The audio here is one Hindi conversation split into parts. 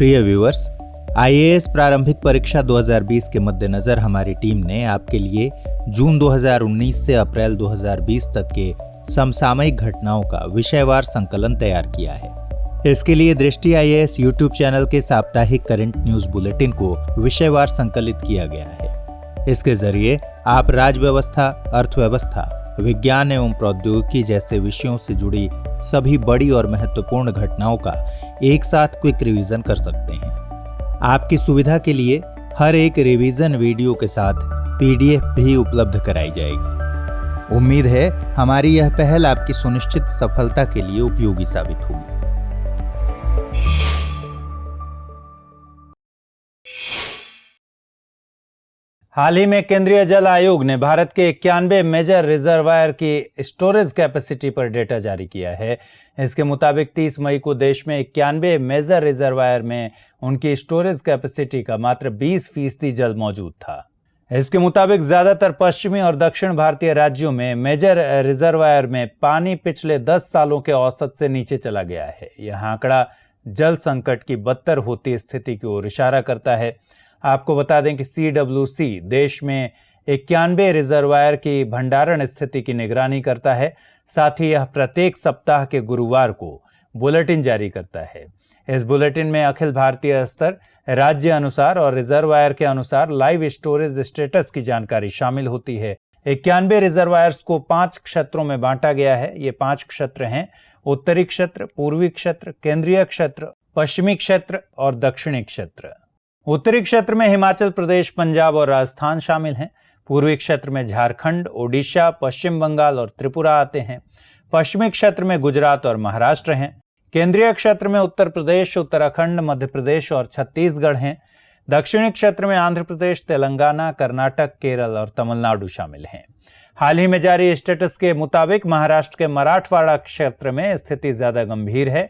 प्रिय व्यूअर्स, आईएएस प्रारंभिक परीक्षा 2020 के मद्देनजर हमारी टीम ने आपके लिए जून 2019 से अप्रैल 2020 तक के समसामयिक घटनाओं का विषयवार संकलन तैयार किया है। इसके लिए दृष्टि आईएएस यूट्यूब चैनल के साप्ताहिक करंट न्यूज बुलेटिन को विषयवार संकलित किया गया है। इसके जरिए आप राज्य व्यवस्था, अर्थव्यवस्था, विज्ञान एवं प्रौद्योगिकी जैसे विषयों से जुड़ी सभी बड़ी और महत्वपूर्ण घटनाओं का एक साथ क्विक रिवीजन कर सकते हैं। आपकी सुविधा के लिए हर एक रिवीजन वीडियो के साथ पीडीएफ भी उपलब्ध कराई जाएगी। उम्मीद है हमारी यह पहल आपकी सुनिश्चित सफलता के लिए उपयोगी साबित होगी। हाल ही में केंद्रीय जल आयोग ने भारत के 91 मेजर रिजर्वायर की स्टोरेज कैपेसिटी पर डेटा जारी किया है। इसके मुताबिक 30 मई को देश में 91 मेजर रिजर्वायर में उनकी स्टोरेज कैपेसिटी का मात्र 20% जल मौजूद था। इसके मुताबिक ज्यादातर पश्चिमी और दक्षिण भारतीय राज्यों में मेजर रिजर्वायर में पानी पिछले 10 सालों के औसत से नीचे चला गया है। यह आंकड़ा जल संकट की बदतर होती स्थिति की ओर इशारा करता है। आपको बता दें कि CWC देश में 91 रिजर्वायर की भंडारण स्थिति की निगरानी करता है। साथ ही यह प्रत्येक सप्ताह के गुरुवार को बुलेटिन जारी करता है। इस बुलेटिन में अखिल भारतीय स्तर, राज्य अनुसार और रिजर्वायर के अनुसार लाइव स्टोरेज स्टेटस की जानकारी शामिल होती है। 91 रिजर्वायर्स को 5 क्षेत्रों में बांटा गया है। ये 5 क्षेत्र हैं: उत्तरी क्षेत्र, पूर्वी क्षेत्र, केंद्रीय क्षेत्र, पश्चिमी क्षेत्र और दक्षिणी क्षेत्र। उत्तरी क्षेत्र में हिमाचल प्रदेश, पंजाब और राजस्थान शामिल हैं। पूर्वी क्षेत्र में झारखंड, ओडिशा, पश्चिम बंगाल और त्रिपुरा आते हैं। पश्चिमी क्षेत्र में गुजरात और महाराष्ट्र हैं। केंद्रीय क्षेत्र में उत्तर प्रदेश, उत्तराखंड, मध्य प्रदेश और छत्तीसगढ़ हैं। दक्षिणी क्षेत्र में आंध्र प्रदेश, तेलंगाना, कर्नाटक, केरल और तमिलनाडु शामिल हैं। हाल ही में जारी स्टेटस के मुताबिक महाराष्ट्र के मराठवाड़ा क्षेत्र में स्थिति ज्यादा गंभीर है।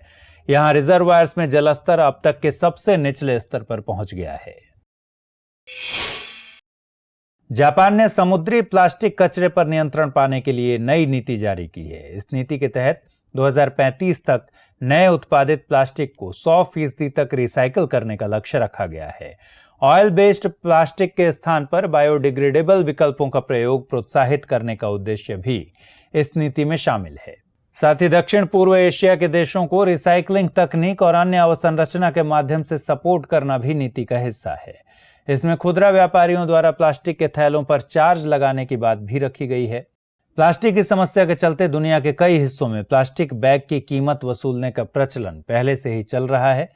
यहां रिजर्वायर्स में जलस्तर अब तक के सबसे निचले स्तर पर पहुंच गया है। जापान ने समुद्री प्लास्टिक कचरे पर नियंत्रण पाने के लिए नई नीति जारी की है। इस नीति के तहत 2035 तक नए उत्पादित प्लास्टिक को 100% तक रिसाइकिल करने का लक्ष्य रखा गया है। ऑयल बेस्ड प्लास्टिक के स्थान पर बायोडिग्रेडेबल विकल्पों का प्रयोग प्रोत्साहित करने का उद्देश्य भी इस नीति में शामिल है। साथ ही दक्षिण पूर्व एशिया के देशों को रिसाइकलिंग तकनीक और अन्य अवसंरचना के माध्यम से सपोर्ट करना भी नीति का हिस्सा है। इसमें खुदरा व्यापारियों द्वारा प्लास्टिक के थैलों पर चार्ज लगाने की बात भी रखी गई है। प्लास्टिक की समस्या के चलते दुनिया के कई हिस्सों में प्लास्टिक बैग की कीमत वसूलने का प्रचलन पहले से ही चल रहा है।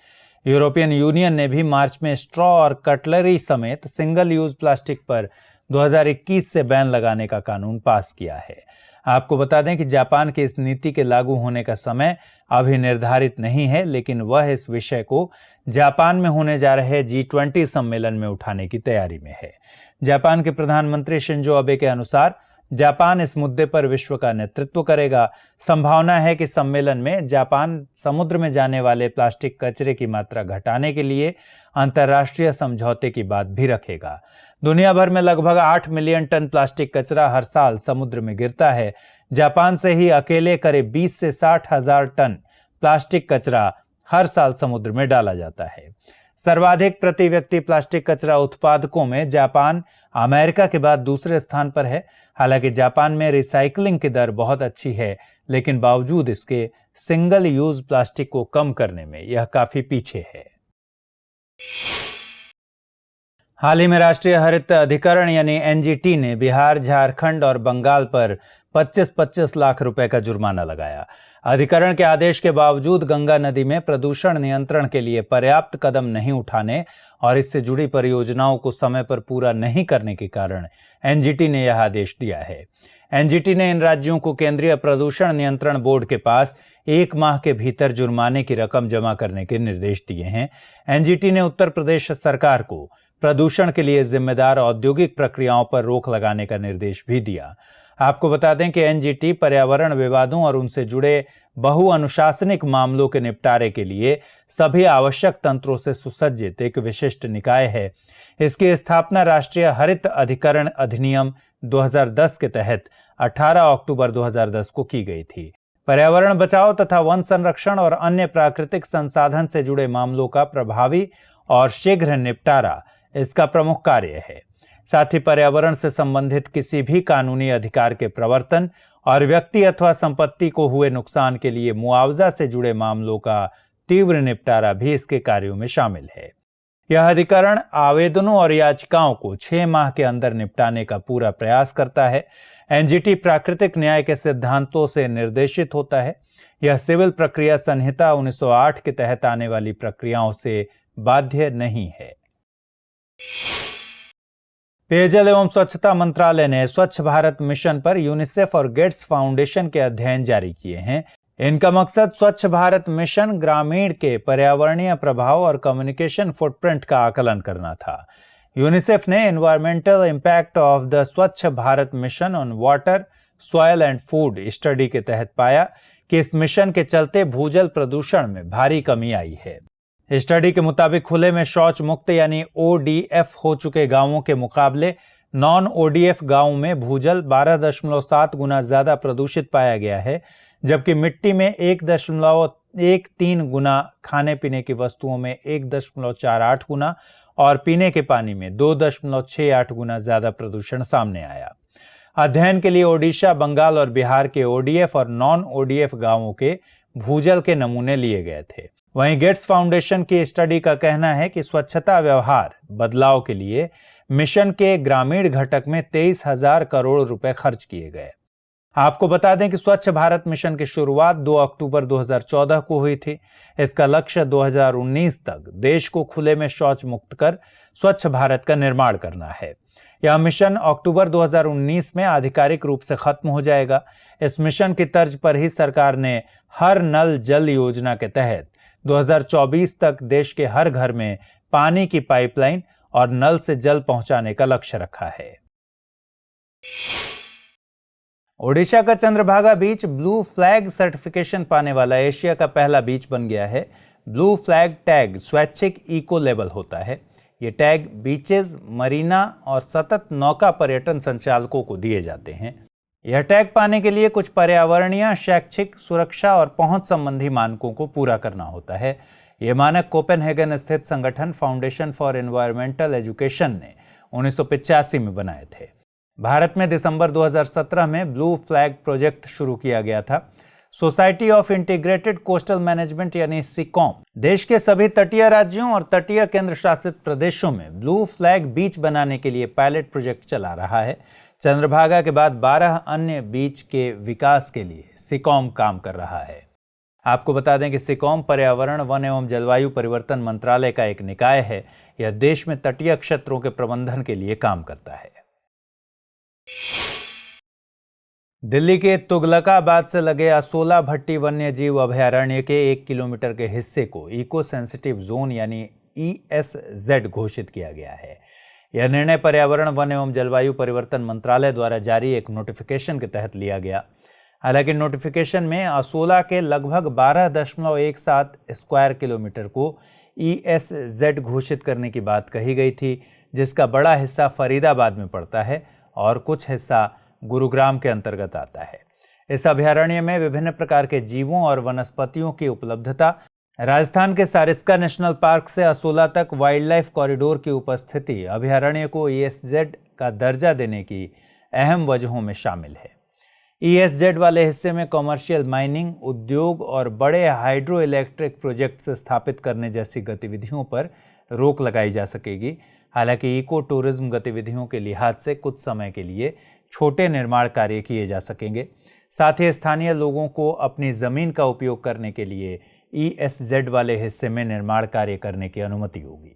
यूरोपियन यूनियन ने भी मार्च में स्ट्रॉ और कटलरी समेत सिंगल यूज प्लास्टिक पर 2021 से बैन लगाने का कानून पास किया है। आपको बता दें कि जापान की इस नीति के लागू होने का समय अभी निर्धारित नहीं है, लेकिन वह इस विषय को जापान में होने जा रहे G20 सम्मेलन में उठाने की तैयारी में है। जापान के प्रधानमंत्री शिंजो अबे के अनुसार जापान इस मुद्दे पर विश्व का नेतृत्व करेगा। संभावना है कि सम्मेलन में जापान समुद्र में जाने वाले प्लास्टिक कचरे की मात्रा घटाने के लिए अंतर्राष्ट्रीय समझौते की बात भी रखेगा। दुनिया भर में लगभग 8 मिलियन टन प्लास्टिक कचरा हर साल समुद्र में गिरता है। जापान से ही अकेले करीब 20 से 60 हजार टन प्लास्टिक कचरा हर साल समुद्र में डाला जाता है। सर्वाधिक प्रति व्यक्ति प्लास्टिक कचरा उत्पादकों में जापान अमेरिका के बाद दूसरे स्थान पर है। हालांकि जापान में रिसाइकलिंग की दर बहुत अच्छी है, लेकिन बावजूद इसके सिंगल यूज प्लास्टिक को कम करने में यह काफी पीछे है। हाल ही में राष्ट्रीय हरित अधिकरण यानी NGT ने बिहार, झारखंड और बंगाल पर 25-25 लाख रुपए का जुर्माना लगाया। अधिकरण के आदेश के बावजूद गंगा नदी में प्रदूषण नियंत्रण के लिए पर्याप्त कदम नहीं उठाने और इससे जुड़ी परियोजनाओं को समय पर पूरा नहीं करने के कारण NGT ने यह आदेश दिया है। NGT ने इन राज्यों को केंद्रीय प्रदूषण नियंत्रण बोर्ड के पास 1 माह के भीतर जुर्माने की रकम जमा करने के निर्देश दिए हैं। NGT ने उत्तर प्रदेश सरकार को प्रदूषण के लिए जिम्मेदार औद्योगिक प्रक्रियाओं पर रोक लगाने का निर्देश भी दिया। आपको बता दें कि NGT पर्यावरण विवादों और उनसे जुड़े बहुअनुशासनिक मामलों के निपटारे के लिए सभी आवश्यक तंत्रों से सुसज्जित एक विशिष्ट निकाय है। इसकी स्थापना राष्ट्रीय हरित अधिकरण अधिनियम 2010 के तहत 18 अक्टूबर 2010 को की गई थी। पर्यावरण बचाओ तथा वन संरक्षण और अन्य प्राकृतिक संसाधन से जुड़े मामलों का प्रभावी और शीघ्र निपटारा इसका प्रमुख कार्य है। साथ ही पर्यावरण से संबंधित किसी भी कानूनी अधिकार के प्रवर्तन और व्यक्ति अथवा संपत्ति को हुए नुकसान के लिए मुआवजा से जुड़े मामलों का तीव्र निपटारा भी इसके कार्यों में शामिल है। यह अधिकरण आवेदनों और याचिकाओं को 6 माह के अंदर निपटाने का पूरा प्रयास करता है। एनजीटी प्राकृतिक न्याय के सिद्धांतों से निर्देशित होता है। यह सिविल प्रक्रिया संहिता 1908 के तहत आने वाली प्रक्रियाओं से बाध्य नहीं है। पेयजल एवं स्वच्छता मंत्रालय ने स्वच्छ भारत मिशन पर यूनिसेफ और गेट्स फाउंडेशन के अध्ययन जारी किए हैं। इनका मकसद स्वच्छ भारत मिशन ग्रामीण के पर्यावरणीय प्रभाव और कम्युनिकेशन फुटप्रिंट का आकलन करना था। यूनिसेफ ने एनवायरमेंटल इंपैक्ट ऑफ द स्वच्छ Bharat mission on water, soil and food study के तहत पाया कि इस मिशन के चलते भूजल प्रदूषण में भारी कमी आई है। स्टडी के मुताबिक खुले में शौच मुक्त यानी ODF हो चुके गांवों के मुकाबले नॉन ODF गांवों में भूजल 12.7 गुना ज्यादा प्रदूषित पाया गया है, जबकि मिट्टी में 1.13 गुना, खाने पीने की वस्तुओं में 1.48 गुना और पीने के पानी में 2.68 गुना ज्यादा प्रदूषण सामने आया। अध्ययन के लिए ओडिशा, बंगाल और बिहार के ODF और नॉन ODF गांवों के भूजल के नमूने लिए गए थे। वहीं गेट्स फाउंडेशन की स्टडी का कहना है कि स्वच्छता व्यवहार बदलाव के लिए मिशन के ग्रामीण घटक में 23,000 करोड़ रुपए खर्च किए गए। आपको बता दें कि स्वच्छ भारत मिशन की शुरुआत 2 अक्टूबर 2014 को हुई थी। इसका लक्ष्य 2019 तक देश को खुले में शौच मुक्त कर स्वच्छ भारत का निर्माण करना है। यह मिशन अक्टूबर 2019 में आधिकारिक रूप से खत्म हो जाएगा। इस मिशन की तर्ज पर ही सरकार ने हर नल जल योजना के तहत 2024 तक देश के हर घर में पानी की पाइपलाइन और नल से जल पहुंचाने का लक्ष्य रखा है। ओडिशा का चंद्रभागा बीच ब्लू फ्लैग सर्टिफिकेशन पाने वाला एशिया का पहला बीच बन गया है। ब्लू फ्लैग टैग स्वैच्छिक इको लेबल होता है। ये टैग बीचेस, मरीना और सतत नौका पर्यटन संचालकों को दिए जाते हैं। यह टैग पाने के लिए कुछ पर्यावरणीय, शैक्षिक, सुरक्षा और पहुंच संबंधी मानकों को पूरा करना होता है। ये मानक कोपेनहेगन स्थित संगठन फाउंडेशन फॉर एनवायरमेंटल एजुकेशन ने 1985 में बनाए थे। भारत में दिसंबर 2017 में ब्लू फ्लैग प्रोजेक्ट शुरू किया गया था। Society of integrated coastal management यानी सिकॉम देश के सभी तटीय राज्यों और तटीय केंद्र शासित प्रदेशों में ब्लू फ्लैग बीच बनाने के लिए पायलट प्रोजेक्ट चला रहा है। चंद्रभागा के बाद 12 अन्य बीच के विकास के लिए सिकॉम काम कर रहा है। आपको बता दें कि सिकॉम पर्यावरण, वन एवं जलवायु परिवर्तन मंत्रालय का एक निकाय है। यह देश में तटीय क्षेत्रों के प्रबंधन के लिए काम करता है। दिल्ली के तुगलकाबाद से लगे असोला भट्टी वन्य जीव अभयारण्य के 1 किलोमीटर के हिस्से को इको सेंसिटिव जोन यानी ESZ घोषित किया गया है। यह निर्णय पर्यावरण, वन एवं जलवायु परिवर्तन मंत्रालय द्वारा जारी एक नोटिफिकेशन के तहत लिया गया। हालांकि नोटिफिकेशन में असोला के लगभग 12.17 स्क्वायर किलोमीटर को ESZ घोषित करने की बात कही गई थी, जिसका बड़ा हिस्सा फरीदाबाद में पड़ता है और कुछ हिस्सा गुरुग्राम के अंतर्गत आता है। इस अभयारण्य में विभिन्न प्रकार के जीवों और वनस्पतियों की उपलब्धता, राजस्थान के सारिस्का नेशनल पार्क से असोला तक वाइल्ड लाइफ कॉरिडोर की उपस्थिति अभयारण्य को ESZ का दर्जा देने की अहम वजहों में शामिल है। ESZ वाले हिस्से में कमर्शियल माइनिंग, उद्योग और बड़े हाइड्रो इलेक्ट्रिक प्रोजेक्ट स्थापित करने जैसी गतिविधियों पर रोक लगाई जा सकेगी। हालांकि इको टूरिज्म गतिविधियों के लिहाज से कुछ समय के लिए छोटे निर्माण कार्य किए जा सकेंगे। साथ ही स्थानीय लोगों को अपनी जमीन का उपयोग करने के लिए ESZ वाले हिस्से में निर्माण कार्य करने की अनुमति होगी।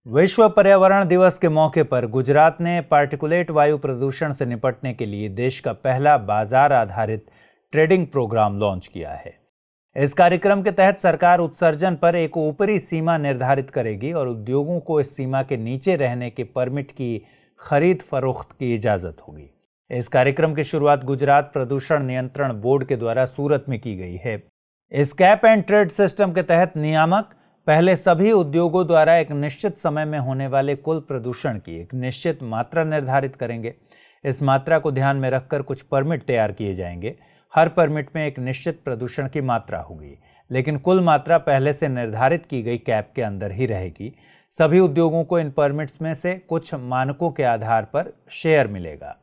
विश्व पर्यावरण दिवस के मौके पर गुजरात ने पार्टिकुलेट वायु प्रदूषण से निपटने के लिए देश का पहला बाजार आधारित ट्रेडिंग प्रोग्राम लॉन्च किया है। इस कार्यक्रम के तहत सरकार उत्सर्जन पर एक ऊपरी सीमा निर्धारित करेगी और उद्योगों को इस सीमा के नीचे रहने के परमिट की खरीद फरोख्त की इजाजत होगी। इस कार्यक्रम की शुरुआत गुजरात प्रदूषण नियंत्रण बोर्ड के द्वारा सूरत में की गई है। इस कैप एंड ट्रेड सिस्टम के तहत नियामक पहले सभी उद्योगों द्वारा एक निश्चित समय में होने वाले कुल प्रदूषण की एक निश्चित मात्रा निर्धारित करेंगे। इस मात्रा को ध्यान में रखकर कुछ परमिट तैयार किए जाएंगे। हर परमिट में एक निश्चित प्रदूषण की मात्रा होगी, लेकिन कुल मात्रा पहले से निर्धारित की गई कैप के अंदर ही रहेगी। सभी उद्योगों को इन परमिट्स में से कुछ मानकों के आधार पर शेयर मिलेगा।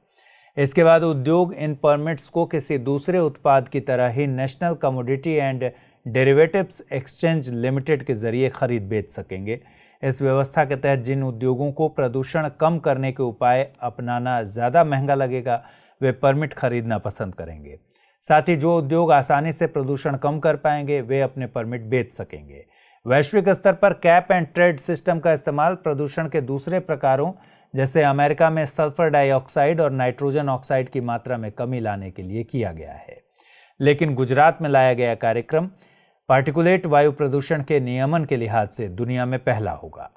इसके बाद उद्योग इन परमिट्स को किसी दूसरे उत्पाद की तरह ही national commodity and derivatives exchange limited के जरिए खरीद बेच सकेंगे। इस व्यवस्था के तहत जिन उद्योगों को प्रदूषण कम करने के उपाय अपनाना ज़्यादा महंगा लगेगा, वे परमिट खरीदना पसंद करेंगे। साथ ही जो उद्योग आसानी से प्रदूषण कम कर पाएंगे, वे अपने परमिट बेच सकेंगे। वैश्विक स्तर पर कैप एंड ट्रेड सिस्टम का इस्तेमाल प्रदूषण के दूसरे प्रकारों जैसे अमेरिका में सल्फर डाइऑक्साइड और नाइट्रोजन ऑक्साइड की मात्रा में कमी लाने के लिए किया गया है। लेकिन गुजरात में लाया गया कार्यक्रम पार्टिकुलेट वायु प्रदूषण के नियमन के लिहाज से दुनिया में पहला होगा।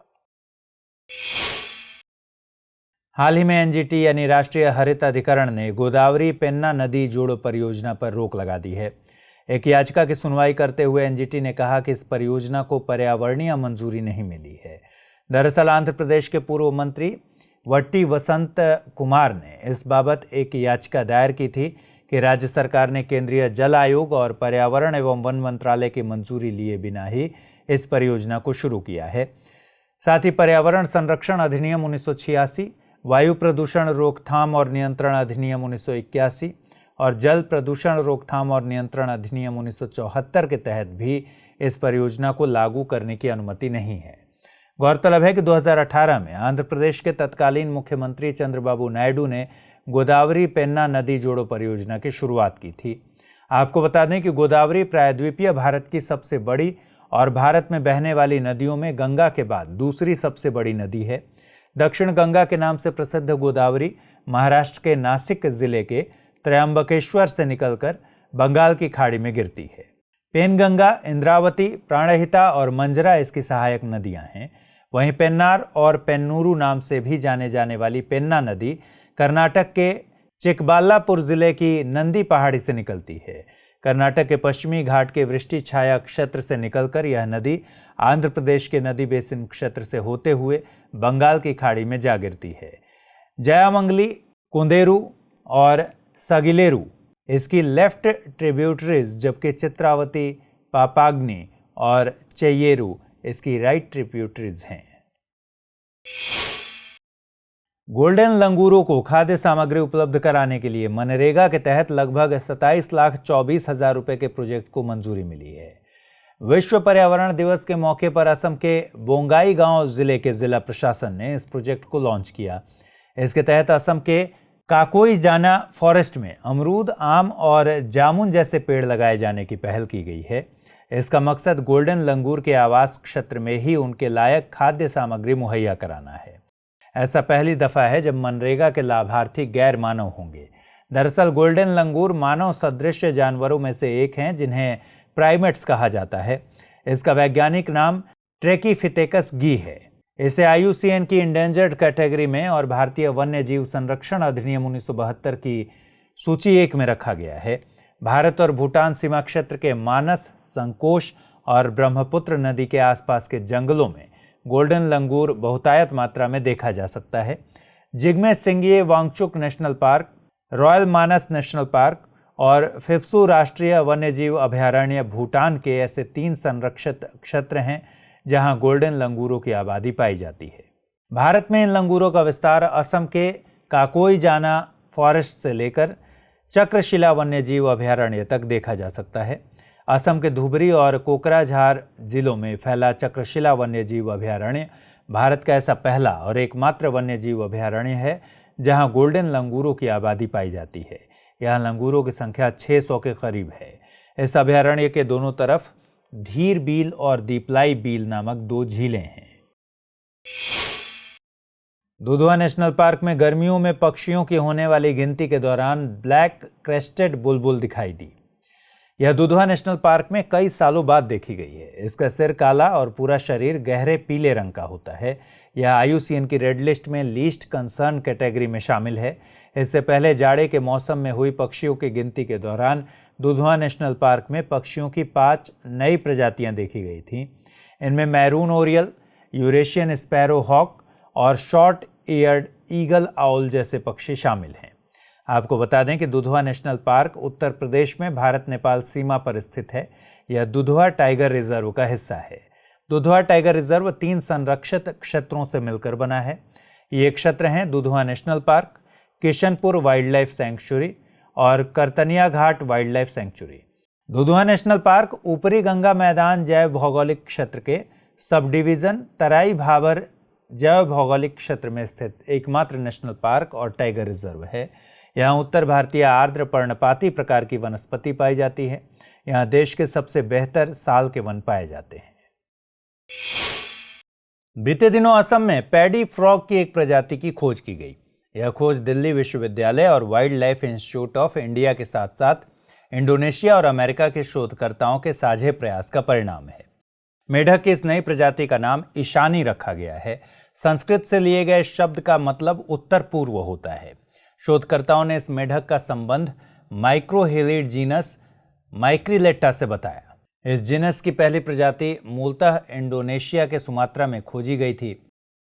हाल ही में एनजीटी यानी राष्ट्रीय हरित अधिकरण ने गोदावरी पेन्ना नदी जोड़ो परियोजना पर रोक लगा दी है। एक याचिका की सुनवाई करते हुए एनजीटी ने कहा कि इस परियोजना को पर्यावरणीय मंजूरी नहीं मिली है। दरअसल आंध्र प्रदेश के पूर्व मंत्री वट्टी वसंत कुमार ने इस बाबत एक याचिका दायर की थी कि राज्य सरकार ने केंद्रीय जल आयोग और पर्यावरण एवं वन मंत्रालय की मंजूरी लिए बिना ही इस परियोजना को शुरू किया है। साथ ही पर्यावरण संरक्षण अधिनियम 1986, वायु प्रदूषण रोकथाम और नियंत्रण अधिनियम 1981 और जल प्रदूषण रोकथाम और नियंत्रण अधिनियम 1974 के तहत भी इस परियोजना को लागू करने की अनुमति नहीं है। गौरतलब है कि 2018 में आंध्र प्रदेश के तत्कालीन मुख्यमंत्री चंद्रबाबू नायडू ने गोदावरी पेन्ना नदी जोड़ो परियोजना की शुरुआत की थी। आपको बता दें कि गोदावरी प्रायद्वीपीय भारत की सबसे बड़ी और भारत में बहने वाली नदियों में गंगा के बाद दूसरी सबसे बड़ी नदी है। दक्षिण गंगा के नाम से प्रसिद्ध गोदावरी महाराष्ट्र के नासिक जिले के त्रयंबकेश्वर से निकलकर बंगाल की खाड़ी में गिरती है। पेनगंगा, इंद्रावती, प्राणहिता और मंजरा इसकी सहायक नदियां हैं। वहीं पेन्नार और पेन्नूरू नाम से भी जाने जाने वाली पेन्ना नदी कर्नाटक के चिकबालापुर जिले की नंदी पहाड़ी से निकलती है। कर्नाटक के पश्चिमी घाट के वृष्टि छाया क्षेत्र से निकलकर यह नदी आंध्र प्रदेश के नदी बेसिन क्षेत्र से होते हुए बंगाल की खाड़ी में जा गिरती है। जयामंगली, कुंदेरू और सगिलेरू इसकी लेफ्ट ट्रिब्यूटरीज, जबकि चित्रावती, पापाग्नि और चेयेरू इसकी राइट ट्रिब्यूटरीज हैं। गोल्डन लंगूरों को खाद्य सामग्री उपलब्ध कराने के लिए मनरेगा के तहत लगभग 27,24,000 रुपए के प्रोजेक्ट को मंजूरी मिली है। विश्व पर्यावरण दिवस के मौके पर असम के बोंगाई गांव जिले के जिला प्रशासन ने इस प्रोजेक्ट को लॉन्च किया। इसके तहत असम के काकोईजाना फॉरेस्ट में अमरूद, आम और जामुन जैसे पेड़ लगाए जाने की पहल की गई है। इसका मकसद गोल्डन लंगूर के आवास क्षेत्र में ही उनके लायक खाद्य सामग्री मुहैया कराना है। ऐसा पहली दफा है जब मनरेगा के लाभार्थी गैर मानव होंगे। दरअसल गोल्डन लंगूर मानव सदृश जानवरों में से एक हैं, जिन्हें प्राइमेट्स कहा जाता है। इसका वैज्ञानिक नाम ट्रैकीफिथेकस गी है। इसे IUCN की इंडेंजर्ड कैटेगरी में और भारतीय वन्य जीव संरक्षण अधिनियम 1972 की सूची 1 में रखा गया है। भारत और भूटान सीमा क्षेत्र के मानस, संकोश और ब्रह्मपुत्र नदी के आसपास के जंगलों में गोल्डन लंगूर बहुतायत मात्रा में देखा जा सकता है। Jigme Singye Wangchuck national park, royal Manas national park और फिफ्सू राष्ट्रीय वन्यजीव अभयारण्य भूटान के ऐसे 3 संरक्षित क्षेत्र हैं जहां गोल्डन लंगूरों की आबादी पाई जाती है। भारत में इन लंगूरों का विस्तार असम के काकोईजाना फॉरेस्ट से लेकर चक्रशिला वन्यजीव अभयारण्य तक देखा जा सकता है। असम के धुबरी और कोकराझार जिलों में फैला चक्रशिला वन्यजीव अभयारण्य भारत का ऐसा पहला और एकमात्र वन्यजीव अभयारण्य है जहां गोल्डन लंगूरों की आबादी पाई जाती है। यहाँ लंगूरों की संख्या 600 के करीब है। इस अभयारण्य के दोनों तरफ धीर बील और दीपलाई बील नामक 2 झीलें हैं। दुधवा नेशनल पार्क में गर्मियों में पक्षियों की होने वाली गिनती के दौरान ब्लैक क्रेस्टेड बुलबुल दिखाई दी। यह दुधवा नेशनल पार्क में कई सालों बाद देखी गई है। इसका सिर काला और पूरा शरीर गहरे पीले रंग का होता है। यह IUCN की रेड लिस्ट में लीस्ट कंसर्न कैटेगरी में शामिल है। इससे पहले जाड़े के मौसम में हुई पक्षियों की गिनती के दौरान दुधवा नेशनल पार्क में पक्षियों की 5 नई प्रजातियां देखी गई थीं। इनमें maroon oriole, Eurasian sparrow hawk और शॉर्ट ईयर्ड ईगल आउल जैसे पक्षी शामिल हैं। आपको बता दें कि दुधवा नेशनल पार्क उत्तर प्रदेश में भारत नेपाल सीमा पर स्थित है। यह दुधवा टाइगर रिजर्व का हिस्सा है। दुधवा टाइगर रिजर्व 3 संरक्षित क्षेत्रों से मिलकर बना है। ये क्षेत्र हैं Dudhwa national park, Kishanpur wildlife sanctuary और Katarniaghat wildlife sanctuary. Dudhwa national park ऊपरी गंगा मैदान जैव भौगोलिक क्षेत्र के सब डिवीजन तराई भाबर जैव भौगोलिक क्षेत्र में स्थित एकमात्र नेशनल पार्क और टाइगर रिजर्व है। यहाँ उत्तर भारतीय आर्द्र पर्णपाती प्रकार की वनस्पति पाई जाती है। यहाँ देश के सबसे बेहतर साल के वन पाए जाते हैं। बीते दिनों असम में पैडी फ्रॉग की एक प्रजाति की खोज की गई। यह खोज दिल्ली विश्वविद्यालय और wild life institute of India के साथ साथ इंडोनेशिया और अमेरिका के शोधकर्ताओं के साझे प्रयास का परिणाम है। मेढक की इस नई प्रजाति का नाम ईशानी रखा गया है। संस्कृत से लिए गए शब्द का मतलब उत्तर पूर्व होता है। शोधकर्ताओं ने इस मेढक का संबंध माइक्रोहेलिड जीनस माइक्रिलेट्टा से बताया। इस जीनस की पहली प्रजाति मूलतः इंडोनेशिया के सुमात्रा में खोजी गई थी।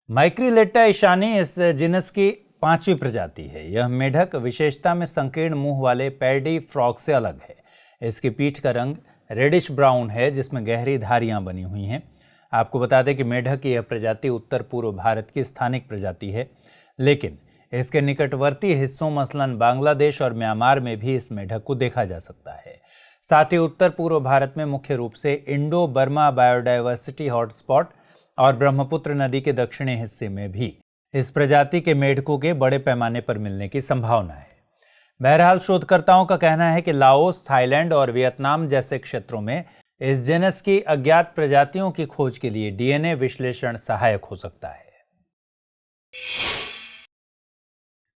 माइक्रिलेट्टा ईशानी इस जीनस की 5वीं प्रजाति है। यह मेढक विशेषता में संकीर्ण मुंह वाले पैडी फ्रॉग से अलग है। इसकी पीठ का रंग रेडिश ब्राउन है, जिसमें गहरी धारियां बनी हुई हैं। आपको बता दें कि मेढक की यह प्रजाति उत्तर पूर्व भारत की स्थानिक प्रजाति है, लेकिन इसके निकटवर्ती हिस्सों मसलन बांग्लादेश और म्यांमार में भी इस मेढक को देखा जा सकता है। साथ ही उत्तर पूर्व भारत में मुख्य रूप से इंडो बर्मा बायोडायवर्सिटी हॉटस्पॉट और ब्रह्मपुत्र नदी के दक्षिणी हिस्से में भी इस प्रजाति के मेढकों के बड़े पैमाने पर मिलने की संभावना है। बहरहाल शोधकर्ताओं का कहना है कि लाओस, थाईलैंड और वियतनाम जैसे क्षेत्रों में इस जेनस की अज्ञात प्रजातियों की खोज के लिए डीएनए विश्लेषण सहायक हो सकता है।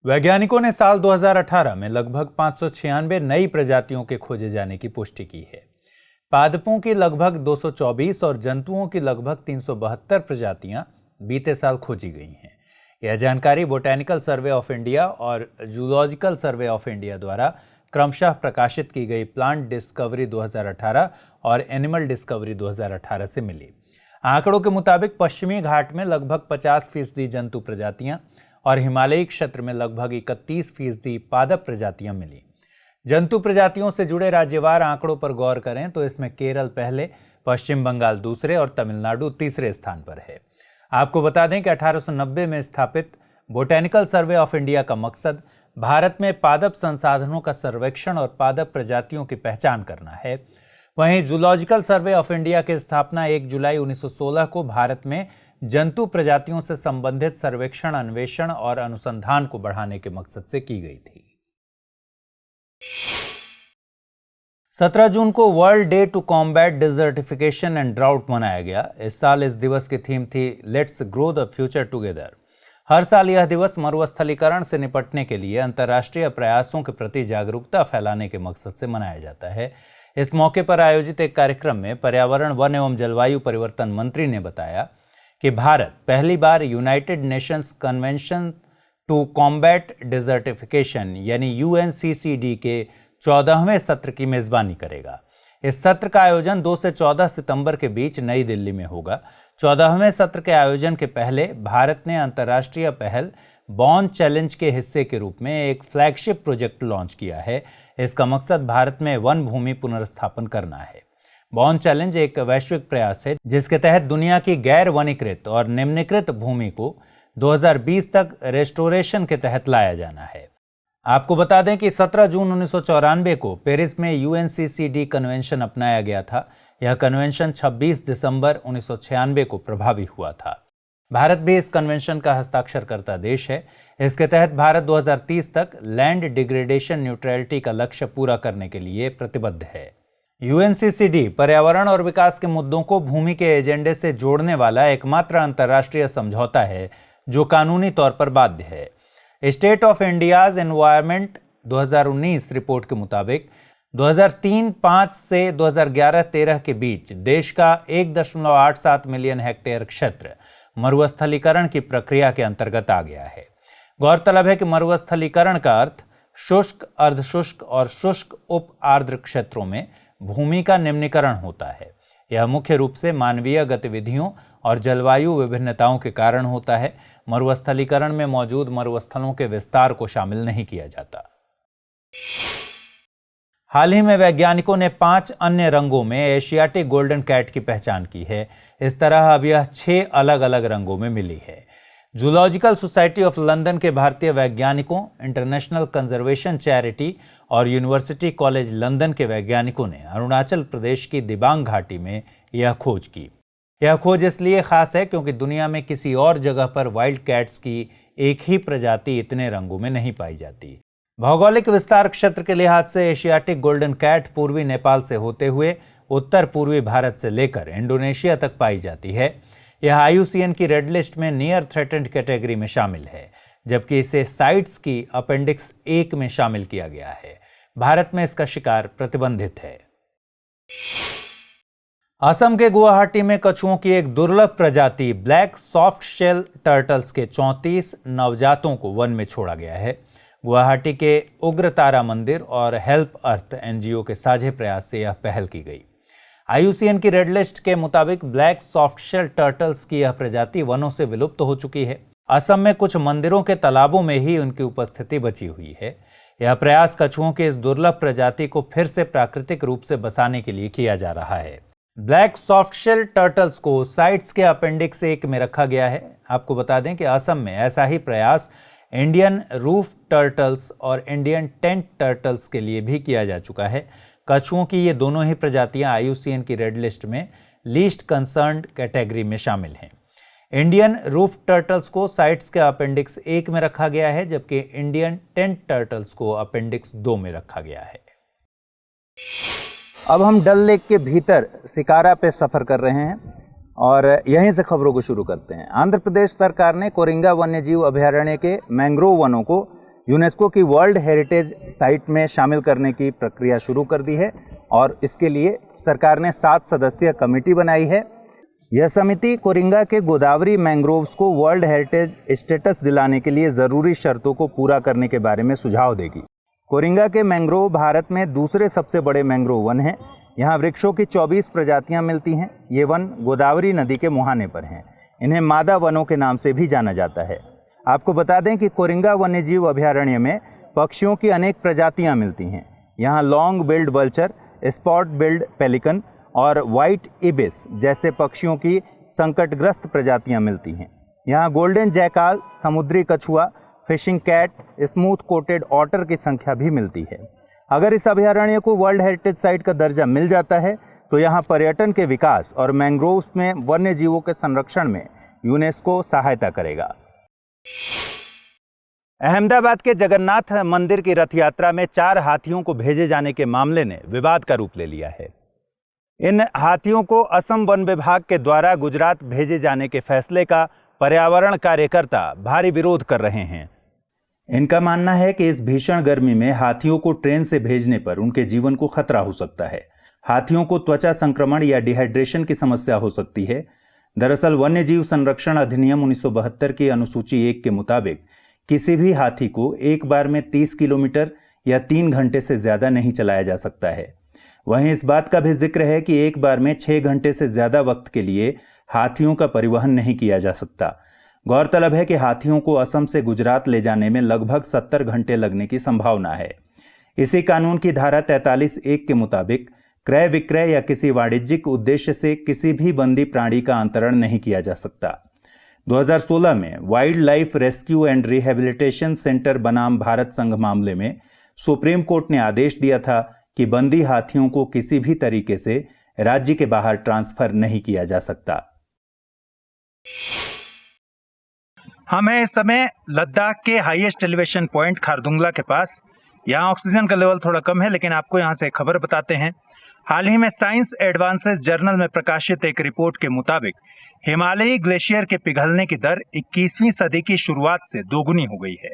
वैज्ञानिकों ने साल 2018 में लगभग 596 नई प्रजातियों के खोजे जाने की पुष्टि की है। पादपों की लगभग 224 और जंतुओं की लगभग 372 प्रजातियां बीते साल खोजी गई हैं। यह जानकारी बोटैनिकल सर्वे ऑफ इंडिया और जूलॉजिकल सर्वे ऑफ इंडिया द्वारा क्रमशः प्रकाशित की गई प्लांट डिस्कवरी 2018 और एनिमल डिस्कवरी 2018 से मिली। आंकड़ों के मुताबिक पश्चिमी घाट में लगभग 50% जंतु प्रजातियां और हिमालयी क्षेत्र में लगभग 31% पादप प्रजातियां मिली। जंतु प्रजातियों से जुड़े राज्यवार आंकड़ों पर गौर करें तो इसमें केरल पहले, पश्चिम बंगाल दूसरे और तमिलनाडु तीसरे स्थान पर है। आपको बता दें कि 1890 में स्थापित बोटैनिकल सर्वे ऑफ इंडिया का मकसद भारत में पादप संसाधनों का सर्वेक्षण और पादप प्रजातियों की पहचान करना है। वहीं जूलॉजिकल सर्वे ऑफ इंडिया की स्थापना 1 जुलाई 1916 को भारत में जंतु प्रजातियों से संबंधित सर्वेक्षण, अन्वेषण और अनुसंधान को बढ़ाने के मकसद से की गई थी। 17 जून को world day to combat desertification and drought मनाया गया। इस साल इस दिवस की थीम थी let's grow the future together. हर साल यह दिवस मरुस्थलीकरण से निपटने के लिए अंतर्राष्ट्रीय प्रयासों के प्रति जागरूकता फैलाने के मकसद से मनाया जाता है। इस मौके पर आयोजित एक कार्यक्रम में पर्यावरण, वन एवं जलवायु परिवर्तन मंत्री ने बताया कि भारत पहली बार United Nations convention to combat desertification यानी UNCCD के 14वें सत्र की मेजबानी करेगा। इस सत्र का आयोजन 2 से 14 सितंबर के बीच नई दिल्ली में होगा। 14वें सत्र के आयोजन के पहले भारत ने अंतर्राष्ट्रीय पहल बॉन चैलेंज के हिस्से के रूप में एक फ्लैगशिप प्रोजेक्ट लॉन्च किया है। इसका मकसद भारत में वन भूमि पुनर्स्थापन करना है। बॉन चैलेंज एक वैश्विक प्रयास है जिसके तहत दुनिया की गैर वनीकृत और निम्नीकृत भूमि को 2020 तक रेस्टोरेशन के तहत लाया जाना है। आपको बता दें कि 17 जून 1994 को पेरिस में UNCCD कन्वेंशन अपनाया गया था। यह कन्वेंशन 26 दिसंबर 1996 को प्रभावी हुआ था। भारत भी इस कन्वेंशन का हस्ताक्षरकर्ता देश है। इसके तहत भारत 2030 तक लैंड डिग्रेडेशन न्यूट्रलिटी का लक्ष्य पूरा करने के लिए प्रतिबद्ध है। UNCCD पर्यावरण और विकास के मुद्दों को भूमि के एजेंडे से जोड़ने वाला एकमात्र अंतर्राष्ट्रीय समझौता है जो कानूनी तौर पर बाध्य है। State of India's environment 2019 report के मुताबिक 2003-05 से 2011-13 के बीच देश का 1.87 मिलियन हेक्टेयर क्षेत्र मरुस्थलीकरण की प्रक्रिया के अंतर्गत आ गया है। गौरतलब है कि मरुस्थलीकरण का अर्थ शुष्क, अर्धशुष्क और शुष्क उप आर्द्र क्षेत्रों में भूमि का निम्नीकरण होता है। यह मुख्य रूप से मानवीय गतिविधियों और जलवायु विभिन्नताओं के कारण होता है। मरुस्थलीकरण में मौजूद मरुस्थलों के विस्तार को शामिल नहीं किया जाता। हाल ही में वैज्ञानिकों ने 5 अन्य रंगों में एशियाटिक गोल्डन कैट की पहचान की है। इस तरह अब यह 6 अलग अलग रंगों में मिली है। जूलॉजिकल सोसाइटी ऑफ लंदन के भारतीय वैज्ञानिकों, इंटरनेशनल कंजर्वेशन चैरिटी और यूनिवर्सिटी कॉलेज लंदन के वैज्ञानिकों ने अरुणाचल प्रदेश की दिबांग घाटी में यह खोज की। यह खोज इसलिए खास है क्योंकि दुनिया में किसी और जगह पर वाइल्ड कैट्स की एक ही प्रजाति इतने रंगों में नहीं पाई जाती। भौगोलिक विस्तार क्षेत्र के लिहाज से एशियाटिक गोल्डन कैट पूर्वी नेपाल से होते हुए उत्तर पूर्वी भारत से लेकर इंडोनेशिया तक पाई जाती है। यह IUCN की रेड लिस्ट में नियर थ्रेटेंड कैटेगरी में शामिल है, जबकि इसे साइट्स की अपेंडिक्स 1 में शामिल किया गया है। भारत में इसका शिकार प्रतिबंधित है। असम के गुवाहाटी में कछुओं की एक दुर्लभ प्रजाति ब्लैक सॉफ्ट शेल टर्टल्स के 34 नवजातों को वन में छोड़ा गया है। गुवाहाटी के उग्रतारा मंदिर और हेल्प अर्थ NGO के साझे प्रयास से यह पहल की गई। IUCN की रेड लिस्ट के मुताबिक ब्लैक सॉफ्ट शेल टर्टल्स की यह प्रजाति वनों से विलुप्त हो चुकी है। असम में कुछ मंदिरों के तालाबों में ही उनकी उपस्थिति बची हुई है। यह प्रयास कछुओं की इस दुर्लभ प्रजाति को फिर से प्राकृतिक रूप से बसाने के लिए किया जा रहा है। ब्लैक सॉफ्ट शेल टर्टल्स को साइट्स के अपेंडिक्स 1 में रखा गया है। आपको बता दें कि असम में ऐसा ही प्रयास इंडियन रूफ टर्टल्स और इंडियन टेंट टर्टल्स के लिए भी किया जा चुका है। कछुओं की ये दोनों ही प्रजातियां IUCN की रेड लिस्ट में लीस्ट कंसर्न्ड कैटेगरी में शामिल हैं। इंडियन रूफ टर्टल्स को साइट्स के अपेंडिक्स 1 में रखा गया है, जबकि इंडियन टेंट टर्टल्स को अपेंडिक्स 2 में रखा गया है। अब हम डल लेक के भीतर शिकारा पे सफर कर रहे हैं और यहीं से खबरों को शुरू करते हैं। आंध्र प्रदेश सरकार ने कोरिंगा वन्यजीव अभयारण्य के मैंग्रोव वनों को यूनेस्को की वर्ल्ड हेरिटेज साइट में शामिल करने की प्रक्रिया शुरू कर दी है और इसके लिए सरकार ने 7 सदस्यीय कमेटी बनाई है। यह समिति कोरिंगा के गोदावरी मैंग्रोव्स को वर्ल्ड हेरिटेज स्टेटस दिलाने के लिए ज़रूरी शर्तों को पूरा करने के बारे में सुझाव देगी। कोरिंगा के मैंग्रोव भारत में दूसरे सबसे बड़े मैंग्रोव वन हैं। यहाँ वृक्षों की 24 प्रजातियाँ मिलती हैं। ये वन गोदावरी नदी के मुहाने पर हैं। इन्हें मादा वनों के नाम से भी जाना जाता है। आपको बता दें कि कोरिंगा वन्यजीव अभयारण्य में पक्षियों की अनेक प्रजातियाँ मिलती हैं। यहाँ long billed vulture, spot billed pelican और वाइट इबिस जैसे पक्षियों की संकटग्रस्त प्रजातियाँ मिलती हैं। यहाँ गोल्डन जैकाल, समुद्री कछुआ, fishing cat, smooth coated otter की संख्या भी मिलती है। अगर इस अभयारण्य को वर्ल्ड हेरिटेज साइट का दर्जा मिल जाता है तो यहाँ पर्यटन के विकास और मैंग्रोव्स में वन्य जीवों के संरक्षण में यूनेस्को सहायता करेगा। अहमदाबाद के जगन्नाथ मंदिर की रथ यात्रा में 4 हाथियों को भेजे जाने के मामले ने विवाद का रूप ले लिया है। इन हाथियों को असम वन विभाग के द्वारा गुजरात भेजे जाने के फैसले का पर्यावरण कार्यकर्ता भारी विरोध कर रहे हैं। इनका मानना है कि इस भीषण गर्मी में हाथियों को ट्रेन से भेजने पर उनके जीवन को खतरा हो सकता है। हाथियों को त्वचा संक्रमण या डिहाइड्रेशन की समस्या हो सकती है। दरअसल वन्यजीव संरक्षण अधिनियम 1972 की अनुसूची 1 के मुताबिक किसी भी हाथी को एक बार में 30 किलोमीटर या 3 घंटे से ज्यादा नहीं चलाया जा सकता है। वहीं इस बात का भी जिक्र है कि एक बार में 6 घंटे से ज्यादा वक्त के लिए हाथियों का परिवहन नहीं किया जा सकता। गौरतलब है कि हाथियों को असम से गुजरात ले जाने में लगभग 70 घंटे लगने की संभावना है। इसी कानून की धारा 43(1) के मुताबिक क्रय विक्रय या किसी वाणिज्यिक उद्देश्य से किसी भी बंदी प्राणी का अंतरण नहीं किया जा सकता। 2016 में wild life rescue and rehabilitation centre बनाम भारत संघ मामले में सुप्रीम कोर्ट ने आदेश दिया था कि बंदी हाथियों को किसी भी तरीके से राज्य के बाहर ट्रांसफर नहीं किया जा सकता। हम हैं इस समय लद्दाख के हाईएस्ट एलिवेशन पॉइंट खारदुंगला के पास। यहाँ ऑक्सीजन का लेवल थोड़ा कम है, लेकिन आपको यहाँ से खबर बताते हैं। हाल ही में साइंस एडवांसेस जर्नल में प्रकाशित एक रिपोर्ट के मुताबिक हिमालयी ग्लेशियर के पिघलने की दर 21वीं सदी की शुरुआत से दोगुनी हो गई है।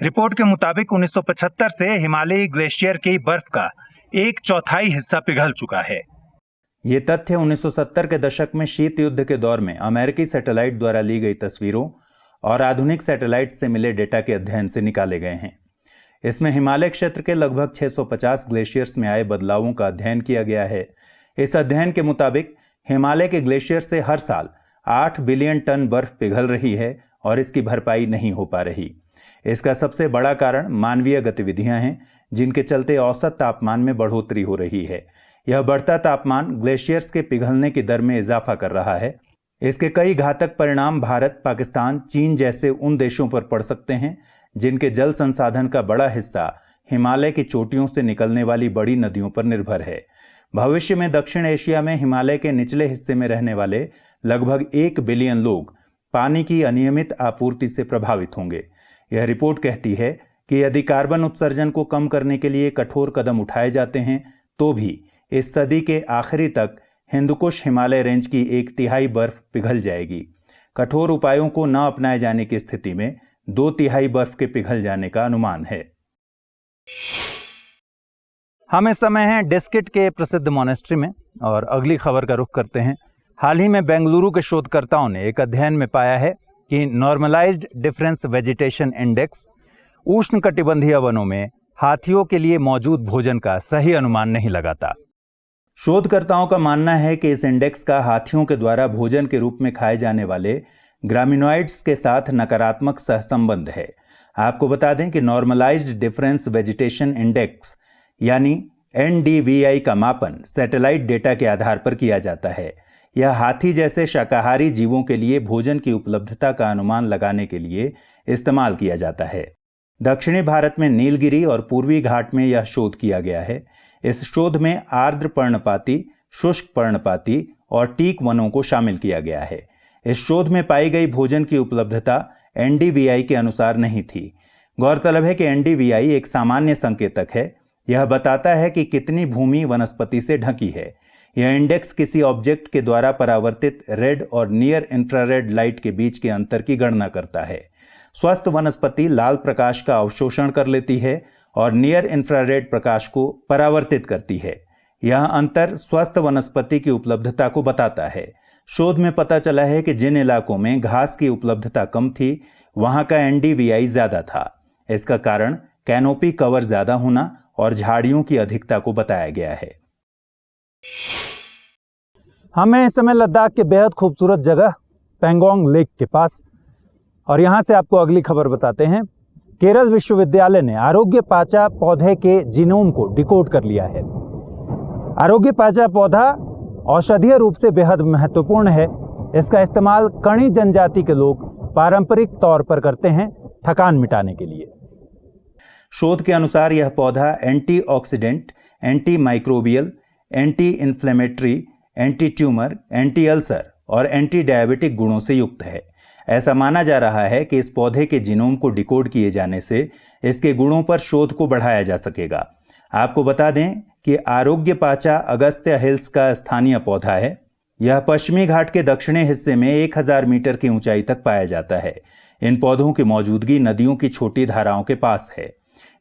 रिपोर्ट के मुताबिक 1975 से हिमालयी ग्लेशियर की बर्फ का 1/4 हिस्सा पिघल चुका है। ये तथ्य 1970 के दशक में शीत युद्ध के दौर में अमेरिकी सैटेलाइट द्वारा ली गई तस्वीरों और आधुनिक सैटेलाइट से मिले डेटा के अध्ययन से निकाले गए हैं। इसमें हिमालय क्षेत्र के लगभग 650 ग्लेशियर्स में आए बदलावों का अध्ययन किया गया है। इस अध्ययन के मुताबिक हिमालय के ग्लेशियर से हर साल 8 बिलियन टन बर्फ पिघल रही है और इसकी भरपाई नहीं हो पा रही। इसका सबसे बड़ा कारण मानवीय गतिविधियां हैं, जिनके चलते औसत तापमान में बढ़ोतरी हो रही है। यह बढ़ता तापमान ग्लेशियर्स के पिघलने की दर में इजाफा कर रहा है। इसके कई घातक परिणाम भारत, पाकिस्तान, चीन जैसे उन देशों पर पड़ सकते हैं जिनके जल संसाधन का बड़ा हिस्सा हिमालय की चोटियों से निकलने वाली बड़ी नदियों पर निर्भर है। भविष्य में दक्षिण एशिया में हिमालय के निचले हिस्से में रहने वाले लगभग 1 बिलियन लोग पानी की अनियमित आपूर्ति से प्रभावित होंगे। यह रिपोर्ट कहती है कि यदि कार्बन उत्सर्जन को कम करने के लिए कठोर कदम उठाए जाते हैं तो भी इस सदी के आखिरी तक हिंदुकुश हिमालय रेंज की 1/3 बर्फ पिघल जाएगी। कठोर उपायों को न अपनाए जाने की स्थिति में 2/3 बर्फ के पिघल जाने का अनुमान है। हम इस समय हैं डिस्किट के प्रसिद्ध मॉनेस्ट्री में और अगली खबर का रुख करते हैं। हाल ही में बेंगलुरु के शोधकर्ताओं ने एक अध्ययन में पाया है कि नॉर्मलाइज्ड डिफरेंस वेजिटेशन इंडेक्स उष्णकटिबंधीय वनों में हाथियों के लिए मौजूद भोजन का सही अनुमान नहीं लगाता। शोधकर्ताओं का मानना है कि इस इंडेक्स का हाथियों के द्वारा भोजन के रूप में खाए जाने वाले ग्रामिनोइड्स के साथ नकारात्मक सहसंबंध है। आपको बता दें कि नॉर्मलाइज्ड डिफरेंस वेजिटेशन इंडेक्स यानी NDVI का मापन सैटेलाइट डेटा के आधार पर किया जाता है। यह हाथी जैसे शाकाहारी जीवों के लिए भोजन की उपलब्धता का अनुमान लगाने के लिए इस्तेमाल किया जाता है। दक्षिणी भारत में नीलगिरी और पूर्वी घाट में यह शोध किया गया है। इस शोध में आर्द्र पर्णपाती, शुष्क पर्णपाती और टीक वनों को शामिल किया गया है। इस शोध में पाई गई भोजन की उपलब्धता NDVI के अनुसार नहीं थी। गौरतलब है कि NDVI एक सामान्य संकेतक है। यह बताता है कि कितनी भूमि वनस्पति से ढकी है। यह इंडेक्स किसी ऑब्जेक्ट के द्वारा परावर्तित रेड और नियर इंफ्रारेड लाइट के बीच के अंतर की गणना करता है। स्वस्थ वनस्पति लाल प्रकाश का अवशोषण कर लेती है और नियर इंफ्रारेड प्रकाश को परावर्तित करती है। यह अंतर स्वस्थ वनस्पति की उपलब्धता को बताता है। शोध में पता चला है कि जिन इलाकों में घास की उपलब्धता कम थी, वहां का NDVI ज्यादा था। इसका कारण कैनोपी कवर ज्यादा होना और झाड़ियों की अधिकता को बताया गया है। हम हैं इस समय लद्दाख के बेहद खूबसूरत जगह पेंगोंग लेक के पास और यहां से आपको अगली खबर बताते हैं। केरल विश्वविद्यालय ने आरोग्य पाचा पौधे के जीनोम को डिकोड कर लिया है। आरोग्य पाचा पौधा औषधीय रूप से बेहद महत्वपूर्ण है। इसका इस्तेमाल कणी जनजाति के लोग पारंपरिक तौर पर करते हैं थकान मिटाने के लिए। शोध के अनुसार यह पौधा antioxidant, anti microbial, anti inflammatory, anti tumour, anti ulcer और एंटी डायबिटिक गुणों से युक्त है। ऐसा माना जा रहा है कि इस पौधे के जीनोम को डिकोड किए जाने से इसके गुणों पर शोध को बढ़ाया जा सकेगा। आपको बता दें कि आरोग्य पाचा अगस्त्य हिल्स का स्थानीय पौधा है। यह पश्चिमी घाट के दक्षिणी हिस्से में 1000 मीटर की ऊंचाई तक पाया जाता है। इन पौधों की मौजूदगी नदियों की छोटी धाराओं के पास है।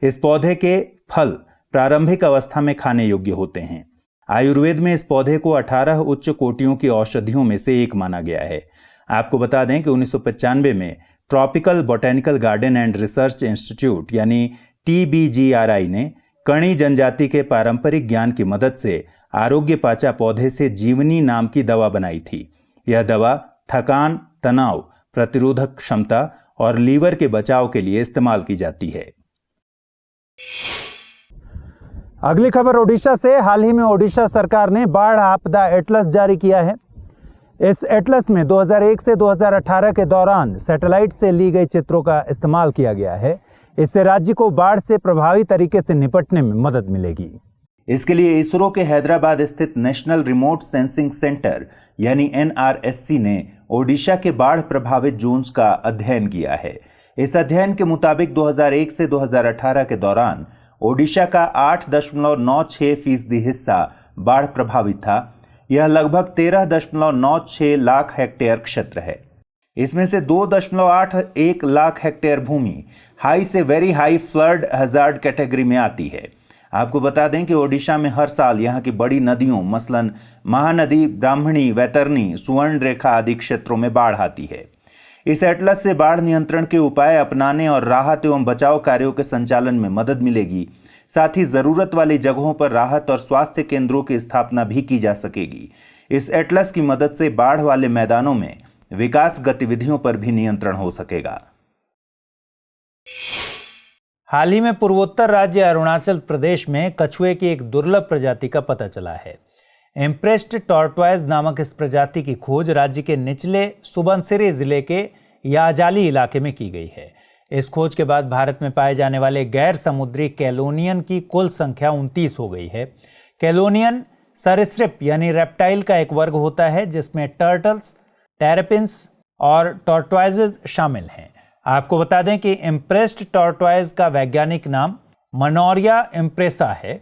इस पौधे के फल प्रारंभिक अवस्था में खाने योग्य होते हैं। आयुर्वेद में इस पौधे को 18 उच्च कोटियों की औषधियों में से एक माना गया है। आपको बता दें कि 1995 में tropical botanical garden and research institute यानी TBGRI ने कणी जनजाति के पारंपरिक ज्ञान की मदद से आरोग्य पाचा पौधे से जीवनी नाम की दवा बनाई थी। यह दवा थकान, तनाव, प्रतिरोधक क्षमता और लीवर के बचाव के लिए इस्तेमाल की जाती है। अगली खबर ओडिशा से। हाल ही में ओडिशा सरकार ने बाढ़ आपदा एटलस जारी किया है। इस एटलस में 2001 से 2018 के दौरान सैटेलाइट से ली गई चित्रों का इस्तेमाल किया गया है। इससे राज्य को बाढ़ से प्रभावी तरीके से निपटने में मदद मिलेगी। इसके लिए इसरो के हैदराबाद स्थित नेशनल रिमोट सेंसिंग सेंटर यानी NRSC ने ओडिशा के बाढ़ प्रभावित जोन्स का अध्ययन किया है। इस अध्ययन के मुताबिक 2001 से 2018 के दौरान ओडिशा का 8.96% हिस्सा बाढ़ प्रभावित था। यह लगभग 13.96 लाख हेक्टेयर क्षेत्र है। इसमें से 2.81 लाख हेक्टेयर भूमि हाई से very high flood hazard category में आती है। आपको बता दें कि ओडिशा में हर साल यहाँ की बड़ी नदियों मसलन महानदी, ब्राह्मणी, वैतरणी, सुवर्ण रेखा आदि क्षेत्रों में बाढ़ आती है। इस एटलस से बाढ़ नियंत्रण के उपाय अपनाने और राहत एवं बचाव कार्यों के संचालन में मदद मिलेगी। साथ ही जरूरत वाली जगहों पर राहत और स्वास्थ्य केंद्रों की स्थापना भी की जा सकेगी। इस एटलस की मदद से बाढ़ वाले मैदानों में विकास गतिविधियों पर भी नियंत्रण हो सकेगा। हाल ही में पूर्वोत्तर राज्य अरुणाचल प्रदेश में कछुए की एक दुर्लभ प्रजाति का पता चला है। इम्प्रेस्ड टॉर्टॉइज नामक इस प्रजाति की खोज राज्य के निचले सुबनसिरी जिले के याजाली इलाके में की गई है। इस खोज के बाद भारत में पाए जाने वाले गैर समुद्री कैलोनियन की कुल संख्या 29 हो गई है। कैलोनियन सरीसृप यानी रेप्टाइल का एक वर्ग होता है जिसमें टर्टल्स, टेरेपिन्स और टॉर्टॉइजेज शामिल हैं। आपको बता दें कि इम्प्रेस्ड टॉर्टॉइज का वैज्ञानिक नाम मनोरिया इम्प्रेसा है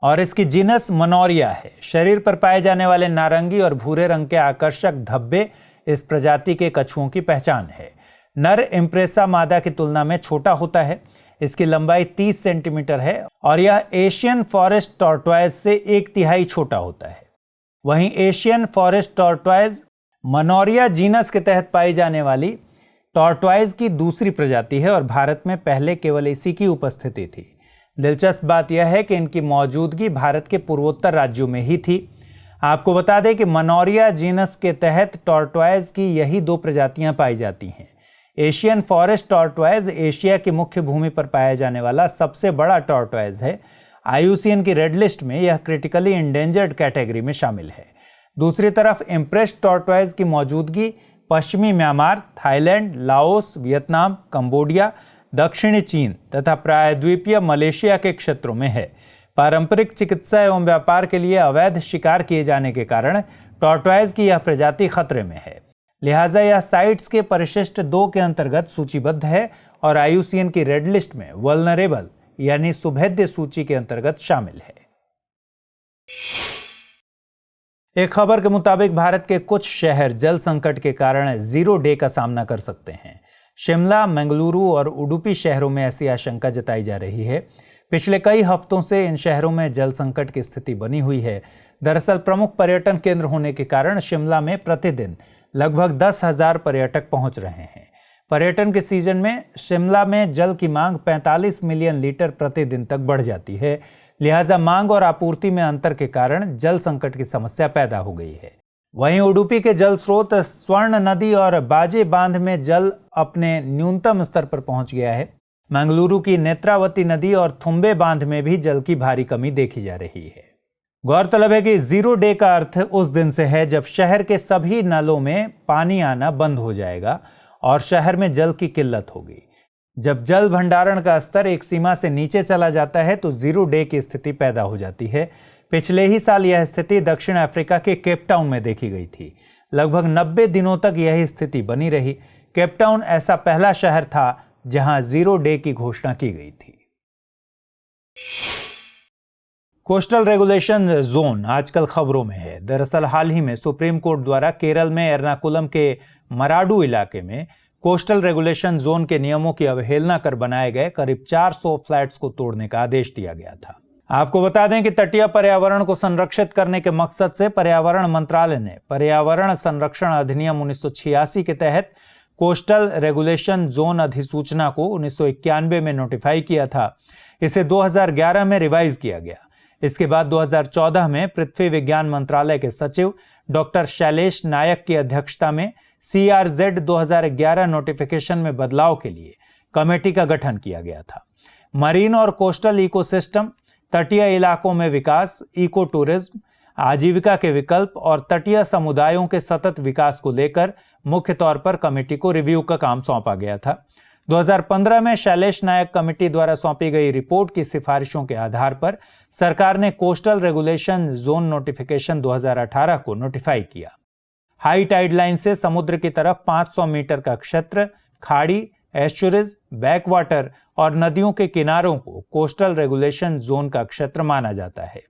और इसकी जीनस मनोरिया है। शरीर पर पाए जाने वाले नारंगी और भूरे रंग के आकर्षक धब्बे इस प्रजाति के कछुओं की पहचान है। नर इम्प्रेसा मादा की तुलना में छोटा होता है। इसकी लंबाई 30 सेंटीमीटर है और यह एशियन फॉरेस्ट टॉर्टॉइज से 1/3 छोटा होता है। वहीं एशियन फॉरेस्ट टॉर्टॉइज मनोरिया जीनस के तहत पाई जाने वाली टॉर्टॉइज की दूसरी प्रजाति है और भारत में पहले केवल इसी की उपस्थिति थी। दिलचस्प बात यह है कि इनकी मौजूदगी भारत के पूर्वोत्तर राज्यों में ही थी। आपको बता दें कि मनोरिया जीनस के तहत टॉर्टॉइज की यही 2 प्रजातियां पाई जाती हैं। एशियन फॉरेस्ट टॉर्टॉइज एशिया की मुख्य भूमि पर पाया जाने वाला सबसे बड़ा टॉर्टॉइज है। IUCN की रेड लिस्ट में यह क्रिटिकली इंडेंजर्ड कैटेगरी में शामिल है। दूसरी तरफ इम्प्रेस्ड टॉर्टॉइज की मौजूदगी पश्चिमी Myanmar, Thailand, Laos, Vietnam, Cambodia, दक्षिणी चीन तथा प्रायद्वीपीय मलेशिया के क्षेत्रों में है। पारंपरिक चिकित्सा एवं व्यापार के लिए अवैध शिकार किए जाने के कारण टॉर्टॉइज की यह प्रजाति खतरे में है। लिहाजा यह साइट्स के परिशिष्ट 2 के अंतर्गत सूचीबद्ध है और IUCN की रेड लिस्ट में वल्नरेबल यानी सुभेद्य सूची के अंतर्गत शामिल है। एक खबर के मुताबिक भारत के कुछ शहर जल संकट के कारण 0 डे का सामना कर सकते हैं। शिमला, मंगलुरु और उडुपी शहरों में ऐसी आशंका जताई जा रही है। पिछले कई हफ्तों से इन शहरों में जल संकट की स्थिति बनी हुई है। दरअसल प्रमुख पर्यटन केंद्र होने के कारण शिमला में प्रतिदिन लगभग 10,000 पर्यटक पहुंच रहे हैं। पर्यटन के सीजन में शिमला में जल की मांग 45 मिलियन लीटर प्रतिदिन तक बढ़ जाती है। लिहाजा मांग और आपूर्ति में अंतर के कारण जल संकट की समस्या पैदा हो गई है। वहीं उडुपी के जल स्रोत स्वर्ण नदी और बाजे बांध में जल अपने न्यूनतम स्तर पर पहुंच गया है। मंगलुरु की नेत्रावती नदी और थुम्बे बांध में भी जल की भारी कमी देखी जा रही है। गौरतलब है कि 0 डे का अर्थ उस दिन से है जब शहर के सभी नलों में पानी आना बंद हो जाएगा और शहर में जल की किल्लत होगी। जब जल भंडारण का स्तर एक सीमा से नीचे चला जाता है तो 0 डे की स्थिति पैदा हो जाती है। पिछले ही साल यह स्थिति दक्षिण अफ्रीका के केपटाउन में देखी गई थी। लगभग 90 दिनों तक यही स्थिति बनी रही। केपटाउन ऐसा पहला शहर था जहां 0 डे की घोषणा की गई थी। कोस्टल रेगुलेशन जोन आजकल खबरों में है। दरअसल हाल ही में सुप्रीम कोर्ट द्वारा केरल में एर्नाकुलम के मराडू इलाके में कोस्टल रेगुलेशन जोन के नियमों की अवहेलना कर बनाए गए करीब 400 फ्लैट्स को तोड़ने का आदेश दिया गया था। आपको बता दें कि तटीय पर्यावरण को संरक्षित करने के मकसद से पर्यावरण मंत्रालय ने पर्यावरण संरक्षण अधिनियम 1986 के तहत कोस्टल रेगुलेशन जोन अधिसूचना को 1991 में नोटिफाई किया था। इसे 2011 में रिवाइज किया गया। इसके बाद 2014 में पृथ्वी विज्ञान मंत्रालय के सचिव डॉक्टर शैलेश नायक की अध्यक्षता में CRZ 2011 नोटिफिकेशन में बदलाव के लिए कमेटी का गठन किया गया था। मरीन और कोस्टल इकोसिस्टम, तटीय इलाकों में विकास, इको टूरिज्म, आजीविका के विकल्प और तटीय समुदायों के सतत विकास को लेकर मुख्य तौर पर कमेटी को रिव्यू का काम सौंपा गया था। 2015 में शैलेश नायक कमेटी द्वारा सौंपी गई रिपोर्ट की सिफारिशों के आधार पर सरकार ने कोस्टल रेगुलेशन जोन नोटिफिकेशन 2018 को नोटिफाई किया। हाई टाइड लाइन से समुद्र की तरफ 500 मीटर का क्षेत्र, खाड़ी, एस्चुरीज, बैकवाटर और नदियों के किनारों को कोस्टल रेगुलेशन जोन का क्षेत्र माना जाता है।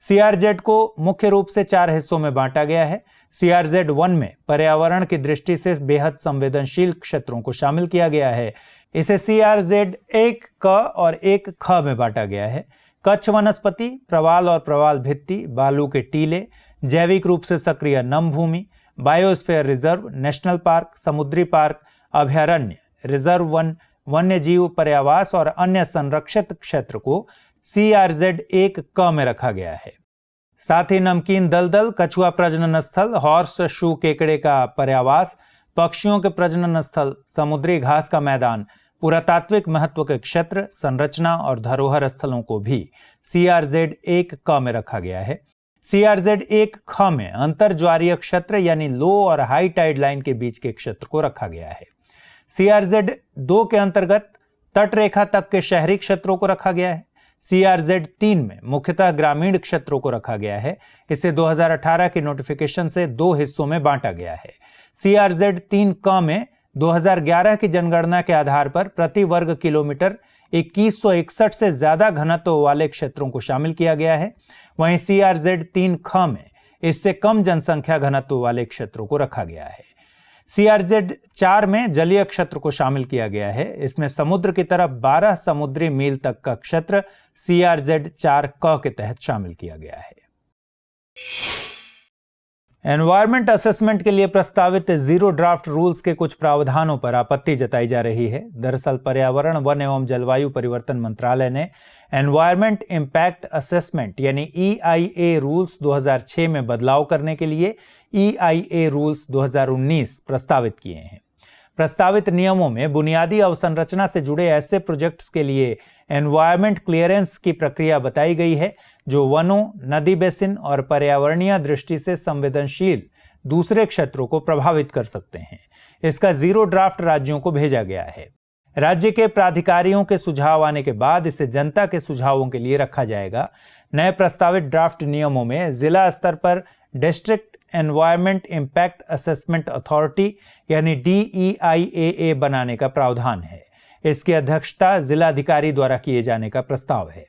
CRZ को मुख्य रूप से 4 हिस्सों में बांटा गया है। CRZ 1 में पर्यावरण की दृष्टि से बेहद संवेदनशील क्षेत्रों को शामिल किया गया है। इसे CRZ 1 क और 1 ख में बांटा गया है। कच्छ वनस्पति, प्रवाल और प्रवाल भित्ति, बालू के टीले, जैविक रूप से सक्रिय नम भूमि, बायोस्फीयर रिजर्व, नेशनल पार्क, समुद्री पार्क, अभयारण्य, रिजर्व वन, वन्य जीव पर्यावास और अन्य संरक्षित क्षेत्र को CRZ 1 क में रखा गया है। साथ ही नमकीन दलदल, कछुआ प्रजनन स्थल, हॉर्स शू केकड़े का पर्यावास, पक्षियों के प्रजनन स्थल, समुद्री घास का मैदान, पुरातात्विक महत्व के क्षेत्र, संरचना और धरोहर स्थलों को भी CRZ-1 क में रखा गया है। CRZ-1 ख में अंतर ज्वारीय क्षेत्र यानी लो और हाई टाइड लाइन के बीच के क्षेत्र को रखा गया है। CRZ-2 के अंतर्गत तट रेखा तक के शहरी क्षेत्रों को रखा गया है। CRZ-3 में मुख्यतः ग्रामीण क्षेत्रों को रखा गया है। इसे 2018 की नोटिफिकेशन से 2 हिस्सों में बांटा गया है। CRZ-3 क में 2011 की जनगणना के आधार पर प्रति वर्ग किलोमीटर 2161 से ज्यादा घनत्व वाले क्षेत्रों को शामिल किया गया है। वहीं CRZ-3 ख में इससे कम जनसंख्या घनत्व वाले क्षेत्रों को रखा गया है। CRZ-4 में जलीय क्षेत्र को शामिल किया गया है। इसमें समुद्र की तरफ 12 समुद्री मील तक का क्षेत्र CRZ-4 क के तहत शामिल किया गया है। एनवायरमेंट असेसमेंट के लिए प्रस्तावित जीरो ड्राफ्ट रूल्स के कुछ प्रावधानों पर आपत्ति जताई जा रही है। दरअसल पर्यावरण, वन एवं जलवायु परिवर्तन मंत्रालय ने एनवायरमेंट इंपैक्ट असेसमेंट यानी EIA रूल्स 2006 में बदलाव करने के लिए EIA रूल्स 2019 प्रस्तावित किए हैं। प्रस्तावित नियमों में बुनियादी अवसंरचना से जुड़े ऐसे प्रोजेक्ट्स के लिए एनवायरमेंट क्लियरेंस की प्रक्रिया बताई गई है जो वनों, नदी बेसिन और पर्यावरणीय दृष्टि से संवेदनशील दूसरे क्षेत्रों को प्रभावित कर सकते हैं। इसका जीरो ड्राफ्ट राज्यों को भेजा गया है। राज्य के प्राधिकारियों के सुझाव आने के बाद इसे जनता के सुझावों के लिए रखा जाएगा। नए प्रस्तावित ड्राफ्ट नियमों में जिला स्तर पर district environment impact assessment authority यानी DEIAA बनाने का प्रावधान है। इसकी अध्यक्षता जिलाधिकारी द्वारा किए जाने का प्रस्ताव है।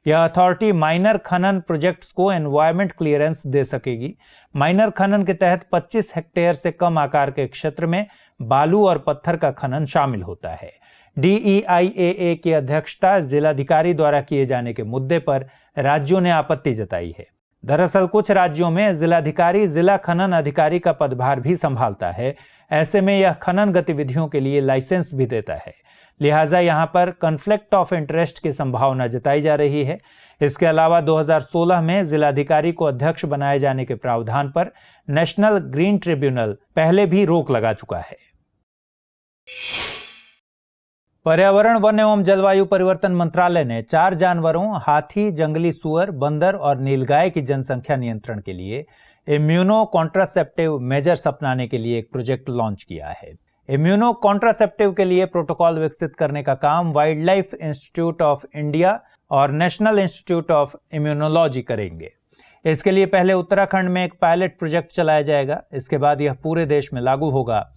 यह अथॉरिटी माइनर खनन प्रोजेक्ट्स को एनवायरमेंट क्लियरेंस दे सकेगी। माइनर खनन के तहत 25 हेक्टेयर से कम आकार के क्षेत्र में बालू और पत्थर का खनन शामिल होता है। DEIAA की अध्यक्षता जिलाधिकारी द्वारा किए जाने के मुद्दे पर राज्यों ने आपत्ति जताई है। दरअसल कुछ राज्यों में जिलाधिकारी जिला खनन अधिकारी का पदभार भी संभालता है। ऐसे में यह खनन गतिविधियों के लिए लाइसेंस भी देता है। लिहाजा यहां पर कॉन्फ्लिक्ट ऑफ इंटरेस्ट की संभावना जताई जा रही है। इसके अलावा 2016 में जिलाधिकारी को अध्यक्ष बनाए जाने के प्रावधान पर नेशनल ग्रीन ट्रिब्यूनल पहले भी रोक लगा चुका है। पर्यावरण, वन एवं जलवायु परिवर्तन मंत्रालय ने 4 जानवरों हाथी, जंगली सुअर, बंदर और नीलगाय की जनसंख्या नियंत्रण के लिए इम्यूनो कॉन्ट्रासेप्टिव मेजर्स अपनाने के लिए एक प्रोजेक्ट लॉन्च किया है। इम्यूनो कॉन्ट्रासेप्टिव के लिए प्रोटोकॉल विकसित करने का काम wild life institute of India और नेशनल इंस्टीट्यूट ऑफ इम्यूनोलॉजी करेंगे। इसके लिए पहले उत्तराखंड में एक पायलट प्रोजेक्ट चलाया जाएगा। इसके बाद यह पूरे देश में लागू होगा।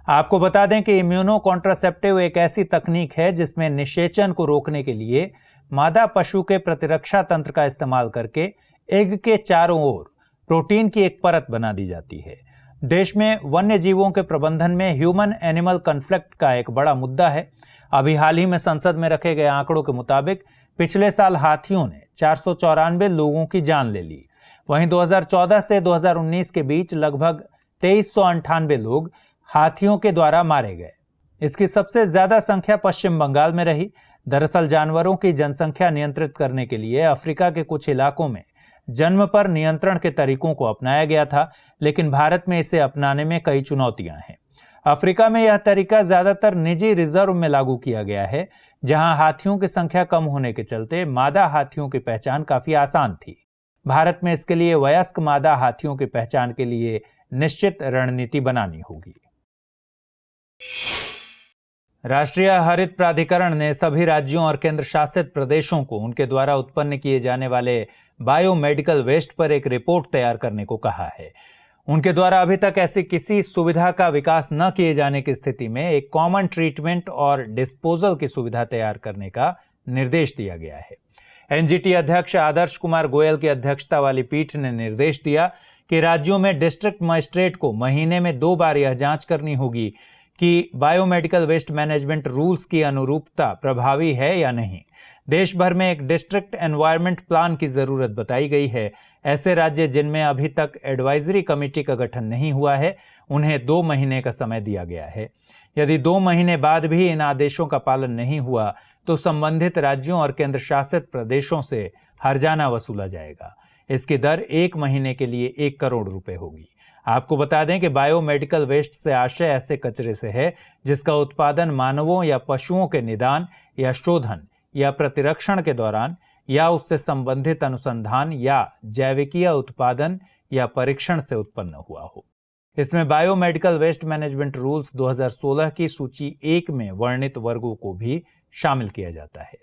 आपको बता दें कि इम्यूनो कॉन्ट्रासेप्टिव एक ऐसी तकनीक है जिसमें निषेचन को रोकने के लिए मादा पशु के प्रतिरक्षा तंत्र का इस्तेमाल करके एग के चारों ओर प्रोटीन की एक परत बना दी जाती है। देश में वन्य जीवों के प्रबंधन में ह्यूमन एनिमल कॉन्फ्लिक्ट का एक बड़ा मुद्दा है। अभी हाल ही में संसद में रखे गए आंकड़ों के मुताबिक पिछले साल हाथियों ने 494 लोगों की जान ले ली। वहीं 2014 से 2019 के बीच लगभग 2398 लोग हाथियों के द्वारा मारे गए। इसकी सबसे ज्यादा संख्या पश्चिम बंगाल में रही। दरअसल जानवरों की जनसंख्या नियंत्रित करने के लिए अफ्रीका के कुछ इलाकों में जन्म पर नियंत्रण के तरीकों को अपनाया गया था, लेकिन भारत में इसे अपनाने में कई चुनौतियां हैं। अफ्रीका में यह तरीका ज्यादातर निजी रिजर्व में लागू किया गया है, जहां हाथियों की संख्या कम होने के चलते मादा हाथियों की पहचान काफी आसान थी। भारत में इसके लिए वयस्क मादा हाथियों की पहचान के लिए निश्चित रणनीति बनानी होगी। राष्ट्रीय हरित प्राधिकरण ने सभी राज्यों और केंद्र शासित प्रदेशों को उनके द्वारा उत्पन्न किए जाने वाले बायोमेडिकल वेस्ट पर एक रिपोर्ट तैयार करने को कहा है। उनके द्वारा अभी तक ऐसी किसी सुविधा का विकास न किए जाने की स्थिति में एक कॉमन ट्रीटमेंट और डिस्पोजल की सुविधा तैयार करने का निर्देश दिया गया है। एनजीटी अध्यक्ष आदर्श कुमार गोयल की अध्यक्षता वाली पीठ ने निर्देश दिया कि राज्यों में डिस्ट्रिक्ट मजिस्ट्रेट को महीने में 2 बार यह जांच करनी होगी कि बायोमेडिकल वेस्ट मैनेजमेंट रूल्स की अनुरूपता प्रभावी है या नहीं। देश भर में एक डिस्ट्रिक्ट एनवायरनमेंट प्लान की जरूरत बताई गई है। ऐसे राज्य जिनमें अभी तक एडवाइजरी कमेटी का गठन नहीं हुआ है, उन्हें 2 महीने का समय दिया गया है। यदि 2 महीने बाद भी इन आदेशों का पालन नहीं हुआ तो संबंधित राज्यों और केंद्र शासित प्रदेशों से हर्जाना वसूला जाएगा। इसकी दर 1 महीने के लिए 1 करोड़ रुपए होगी। आपको बता दें कि बायोमेडिकल वेस्ट से आशय ऐसे कचरे से है जिसका उत्पादन मानवों या पशुओं के निदान या शोधन या प्रतिरक्षण के दौरान या उससे संबंधित अनुसंधान या जैविकीय उत्पादन या परीक्षण से उत्पन्न हुआ हो। इसमें बायोमेडिकल वेस्ट मैनेजमेंट रूल्स 2016 की सूची 1 में वर्णित वर्गों को भी शामिल किया जाता है।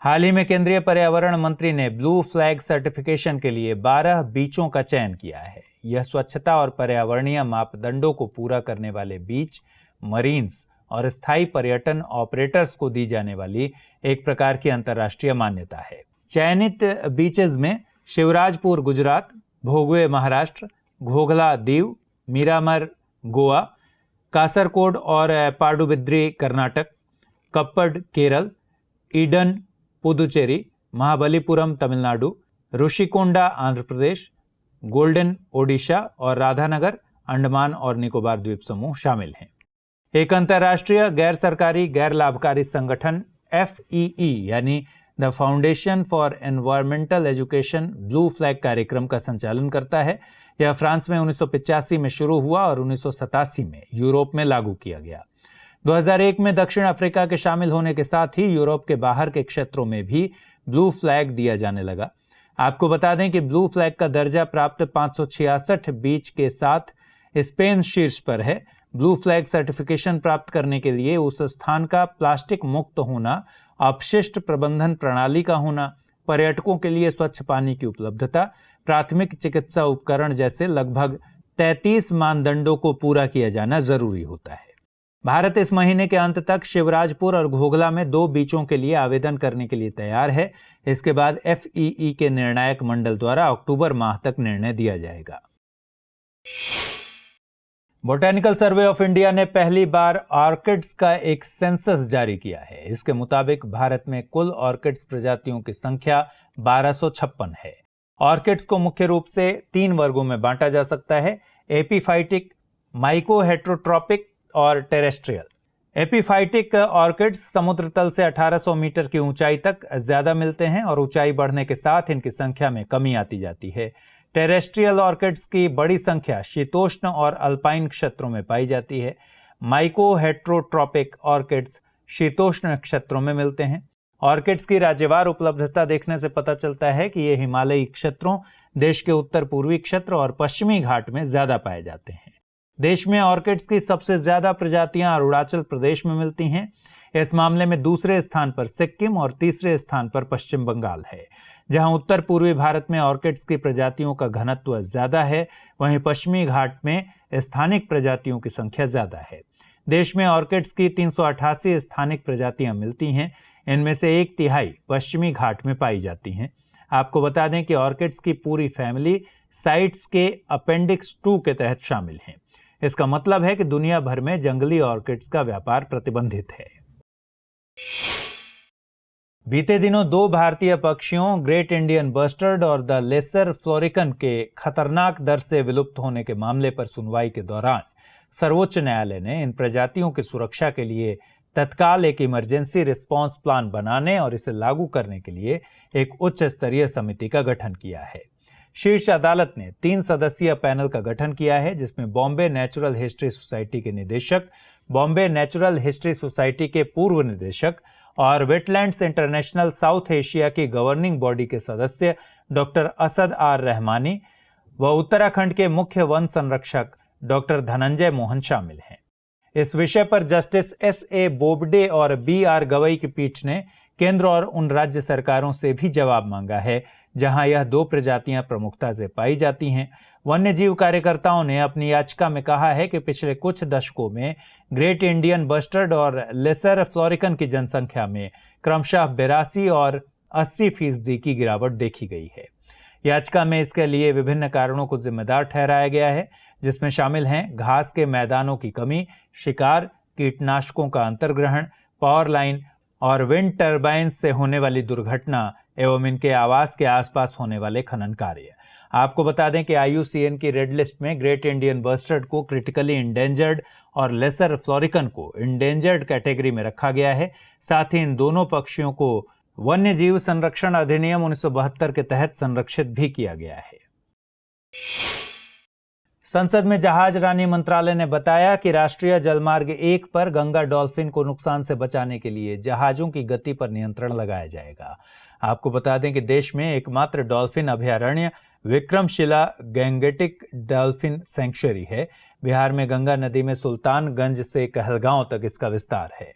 हाल ही में केंद्रीय पर्यावरण मंत्री ने ब्लू फ्लैग सर्टिफिकेशन के लिए 12 बीचों का चयन किया है। यह स्वच्छता और पर्यावरणीय मापदंडों को पूरा करने वाले बीच, मरीन्स और स्थायी पर्यटन ऑपरेटर्स को दी जाने वाली एक प्रकार की अंतर्राष्ट्रीय मान्यता है। चयनित बीचेस में शिवराजपुर गुजरात, भोगवे महाराष्ट्र, घोघला दीव, मीरामर गोवा, कासरकोड और पाडुबिद्री कर्नाटक, कप्पड केरल, ईडन पुदुचेरी, महाबलीपुरम तमिलनाडु, ऋषिकोंडा आंध्र प्रदेश, गोल्डन ओडिशा और राधानगर अंडमान और निकोबार द्वीप समूह शामिल हैं। एक अंतर्राष्ट्रीय गैर सरकारी गैर लाभकारी संगठन FEE यानी the foundation for environmental education blue flag कार्यक्रम का संचालन करता है। यह फ्रांस में 1985 में शुरू हुआ और 1987 में यूरोप में लागू किया गया। 2001 में दक्षिण अफ्रीका के शामिल होने के साथ ही यूरोप के बाहर के क्षेत्रों में भी ब्लू फ्लैग दिया जाने लगा। आपको बता दें कि ब्लू फ्लैग का दर्जा प्राप्त 566 बीच के साथ स्पेन शीर्ष पर है। ब्लू फ्लैग सर्टिफिकेशन प्राप्त करने के लिए उस स्थान का प्लास्टिक मुक्त होना, अपशिष्ट प्रबंधन प्रणाली का होना, पर्यटकों के लिए स्वच्छ पानी की उपलब्धता, प्राथमिक चिकित्सा उपकरण जैसे लगभग 33 मानदंडों को पूरा किया जाना जरूरी होता है। भारत इस महीने के अंत तक शिवराजपुर और घोघला में 2 बीचों के लिए आवेदन करने के लिए तैयार है। इसके बाद FEE के निर्णायक मंडल द्वारा अक्टूबर माह तक निर्णय दिया जाएगा। बोटेनिकल सर्वे ऑफ इंडिया ने पहली बार ऑर्किड्स का एक सेंसस जारी किया है। इसके मुताबिक भारत में कुल ऑर्किड्स प्रजातियों की संख्या 1256 है। ऑर्किड्स को मुख्य रूप से 3 वर्गों में बांटा जा सकता है: एपीफाइटिक, माइकोहेट्रोट्रॉपिक और टेरेस्ट्रियल। एपीफाइटिक ऑर्किड्स समुद्र तल से 1800 मीटर की ऊंचाई तक ज्यादा मिलते हैं और ऊंचाई बढ़ने के साथ इनकी संख्या में कमी आती जाती है। टेरेस्ट्रियल ऑर्किड्स की बड़ी संख्या शीतोष्ण और अल्पाइन क्षेत्रों में पाई जाती है। माइकोहेट्रोट्रॉपिक ऑर्किड्स शीतोष्ण क्षेत्रों में मिलते हैं। ऑर्किड्स की राज्यवार उपलब्धता देखने से पता चलता है कि ये हिमालयी क्षेत्रों, देश के उत्तर पूर्वी क्षेत्र और पश्चिमी घाट में ज्यादा पाए जाते हैं। देश में ऑर्किड्स की सबसे ज्यादा प्रजातियां अरुणाचल प्रदेश में मिलती हैं। इस मामले में दूसरे स्थान पर सिक्किम और तीसरे स्थान पर पश्चिम बंगाल है। जहां उत्तर पूर्वी भारत में ऑर्किड्स की प्रजातियों का घनत्व ज्यादा है, वहीं पश्चिमी घाट में स्थानिक प्रजातियों की संख्या ज्यादा है। देश में ऑर्किड्स की 388 स्थानिक प्रजातियां मिलती हैं। इनमें से 1/3 पश्चिमी घाट में पाई जाती हैं। आपको बता दें कि ऑर्किड्स की पूरी फैमिली साइट्स के अपेंडिक्स 2 के तहत शामिल है। इसका मतलब है कि दुनिया भर में जंगली ऑर्किड्स का व्यापार प्रतिबंधित है। बीते दिनों 2 भारतीय पक्षियों ग्रेट इंडियन बस्टर्ड और द लेसर फ्लोरिकन के खतरनाक दर से विलुप्त होने के मामले पर सुनवाई के दौरान सर्वोच्च न्यायालय ने इन प्रजातियों की सुरक्षा के लिए तत्काल एक इमरजेंसी रिस्पांस प्लान बनाने और इसे लागू करने के लिए एक उच्च स्तरीय समिति का गठन किया है। शीर्ष अदालत ने 3 सदस्यीय पैनल का गठन किया है, जिसमें बॉम्बे नेचुरल हिस्ट्री सोसाइटी के निदेशक, बॉम्बे नेचुरल हिस्ट्री सोसाइटी के पूर्व निदेशक और वेटलैंड्स इंटरनेशनल साउथ एशिया की गवर्निंग बॉडी के सदस्य डॉक्टर असद आर रहमानी व उत्तराखंड के मुख्य वन संरक्षक डॉक्टर धनंजय मोहन शामिल हैं। इस विषय पर जस्टिस S.A. बोबडे और B.R. गवई की पीठ ने केंद्र और उन राज्य सरकारों से भी जवाब मांगा है जहां यह 2 प्रजातियां प्रमुखता से पाई जाती हैं। वन्यजीव कार्यकर्ताओं ने अपनी याचिका में कहा है कि पिछले कुछ दशकों में ग्रेट इंडियन बस्टर्ड और लेसर फ्लोरिकन की जनसंख्या में क्रमशः 82 और 80% की गिरावट देखी गई है। याचिका में इसके लिए विभिन्न कारणों को जिम्मेदार ठहराया गया है, जिसमें शामिल हैं घास के मैदानों की कमी, शिकार, कीटनाशकों का अंतर्ग्रहण, पावर लाइन और विंड टर्बाइन से होने वाली दुर्घटना एवं इनके आवास के आसपास होने वाले खनन कार्य। आपको बता दें कि IUCN की रेड लिस्ट में ग्रेट इंडियन बस्टर्ड को क्रिटिकली इंडेंजर्ड और लेसर फ्लोरिकन को इंडेंजर्ड कैटेगरी में रखा गया है। साथ ही इन दोनों पक्षियों को वन्यजीव संरक्षण अधिनियम 1972 के तहत संरक्षित भी किया गया है। संसद में जहाज रानी मंत्रालय ने बताया कि राष्ट्रीय जलमार्ग 1 पर गंगा डॉल्फिन को नुकसान से बचाने के लिए जहाजों की गति पर नियंत्रण लगाया जाएगा। आपको बता दें कि देश में एकमात्र डॉल्फिन अभयारण्य विक्रमशिला गैंगेटिक डॉल्फिन सेंचुरी है। बिहार में गंगा नदी में सुल्तानगंज से कहलगांव तक इसका विस्तार है।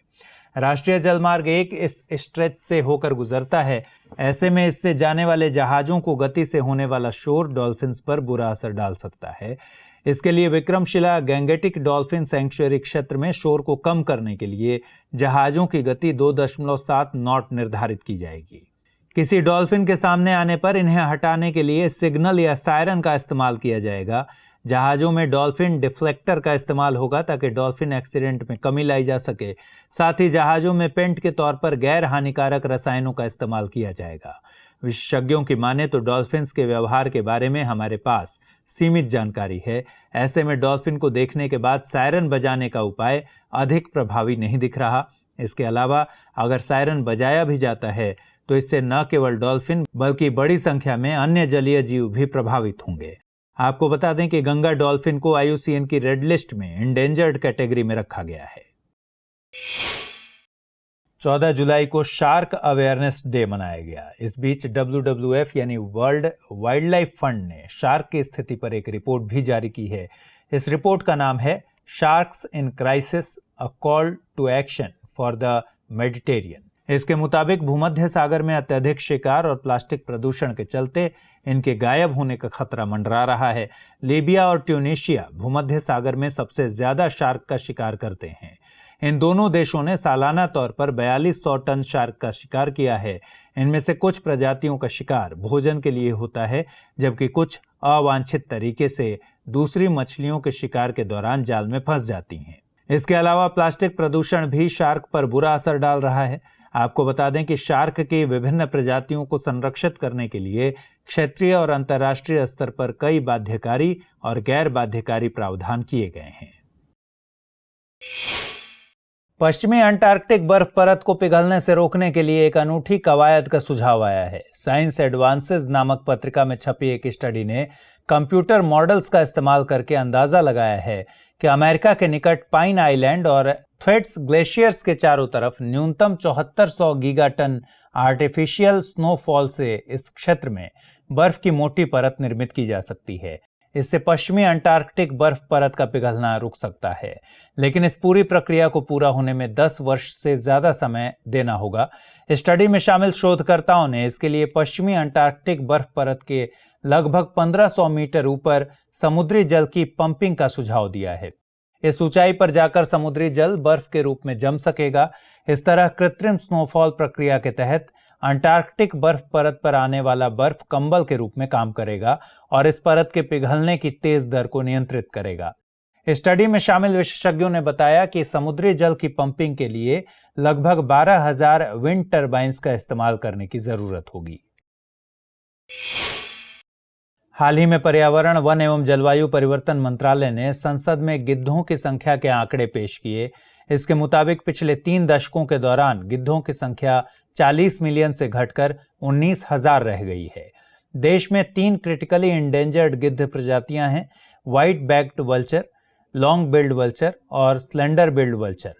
राष्ट्रीय जलमार्ग 1 इस स्ट्रेच से होकर गुजरता है। ऐसे में इससे जाने वाले जहाजों को गति से होने वाला शोर डॉल्फिन्स पर बुरा असर डाल सकता है। इसके लिए विक्रमशिला गैंगेटिक डॉल्फिन सेंचुरी क्षेत्र में शोर को कम करने के लिए जहाजों की गति 2.7 नॉट निर्धारित की जाएगी। किसी डॉल्फिन के सामने आने पर इन्हें हटाने के लिए सिग्नल या सायरन का इस्तेमाल किया जाएगा। जहाजों में डॉल्फिन डिफ्लेक्टर का इस्तेमाल होगा ताकि डॉल्फिन एक्सीडेंट में कमी लाई जा सके। साथ ही जहाजों में पेंट के तौर पर गैर हानिकारक रसायनों का इस्तेमाल किया जाएगा। विशेषज्ञों की माने तो डॉल्फिन्स के व्यवहार के बारे में हमारे पास सीमित जानकारी है। ऐसे में डॉल्फिन को देखने के बाद सायरन बजाने का उपाय अधिक प्रभावी नहीं दिख रहा। इसके अलावा अगर सायरन बजाया भी जाता है तो इससे न केवल डॉल्फिन बल्कि बड़ी संख्या में अन्य जलीय जीव भी प्रभावित होंगे। आपको बता दें कि गंगा डॉल्फिन को IUCN की रेड लिस्ट में एंडेंजर्ड कैटेगरी में रखा गया है। 14 जुलाई को शार्क अवेयरनेस डे मनाया गया। इस बीच WWF यानी वर्ल्ड वाइल्ड लाइफ फंड ने शार्क की स्थिति पर एक रिपोर्ट भी जारी की है। इस रिपोर्ट का नाम है sharks in crisis, a call to action for the Mediterranean. इसके मुताबिक भूमध्य सागर में अत्यधिक शिकार और प्लास्टिक प्रदूषण के चलते इनके गायब होने का खतरा मंडरा रहा है। लीबिया और ट्यूनीशिया भूमध्य सागर में सबसे ज्यादा शार्क का शिकार करते हैं। इन दोनों देशों ने सालाना तौर पर 4200 टन शार्क का शिकार किया है। इनमें से कुछ प्रजातियों का शिकार भोजन के लिए होता है, जबकि कुछ अवांछित तरीके से दूसरी मछलियों के शिकार के दौरान जाल में फंस जाती हैं। इसके अलावा प्लास्टिक प्रदूषण भी शार्क पर बुरा असर डाल रहा है। आपको बता दें कि शार्क की विभिन्न प्रजातियों को संरक्षित करने के लिए क्षेत्रीय और अंतर्राष्ट्रीय स्तर पर कई बाध्यकारी और गैर बाध्यकारी प्रावधान किए गए हैं। पश्चिमी अंटार्कटिक बर्फ परत को पिघलने से रोकने के लिए एक अनूठी कवायद का सुझाव आया है। साइंस एडवांसेस नामक पत्रिका में छपी एक स्टडी ने कंप्यूटर मॉडल्स का इस्तेमाल करके अंदाजा लगाया है कि अमेरिका के निकट पाइन आइलैंड और थ्वेट्स ग्लेशियर्स के चारों तरफ न्यूनतम 7400 गीगाटन आर्टिफिशियल स्नोफॉल से इस क्षेत्र में बर्फ की मोटी परत निर्मित की जा सकती है। इससे पश्चिमी अंटार्कटिक बर्फ परत का पिघलना रुक सकता है, लेकिन इस पूरी प्रक्रिया को पूरा होने में 10 वर्ष से ज्यादा समय देना होगा। स्टडी में शामिल शोधकर्ताओं ने इसके लिए पश्चिमी अंटार्कटिक बर्फ परत के लगभग 1500 मीटर ऊपर समुद्री जल की पंपिंग का सुझाव दिया है। इस ऊंचाई पर जाकर समुद्री जल बर्फ के रूप में जम सकेगा। इस तरह कृत्रिम स्नोफॉल प्रक्रिया के तहत अंटार्कटिक बर्फ परत पर आने वाला बर्फ कंबल के रूप में काम करेगा और इस परत के पिघलने की तेज दर को नियंत्रित करेगा। स्टडी में शामिल विशेषज्ञों ने बताया कि समुद्री जल की पंपिंग के लिए लगभग 12,000 विंड टर्बाइन्स का इस्तेमाल करने की जरूरत होगी। हाल ही में पर्यावरण, वन एवं जलवायु परिवर्तन मंत्रालय ने संसद में गिद्धों की संख्या के आंकड़े पेश किए। इसके मुताबिक पिछले 3 दशकों के दौरान गिद्धों की संख्या 40 मिलियन से घटकर 19,000 रह गई है। देश में 3 क्रिटिकली इंडेंजर्ड गिद्ध प्रजातियां हैं: white backed vulture, long billed vulture और स्लेंडर बिल्ड वल्चर।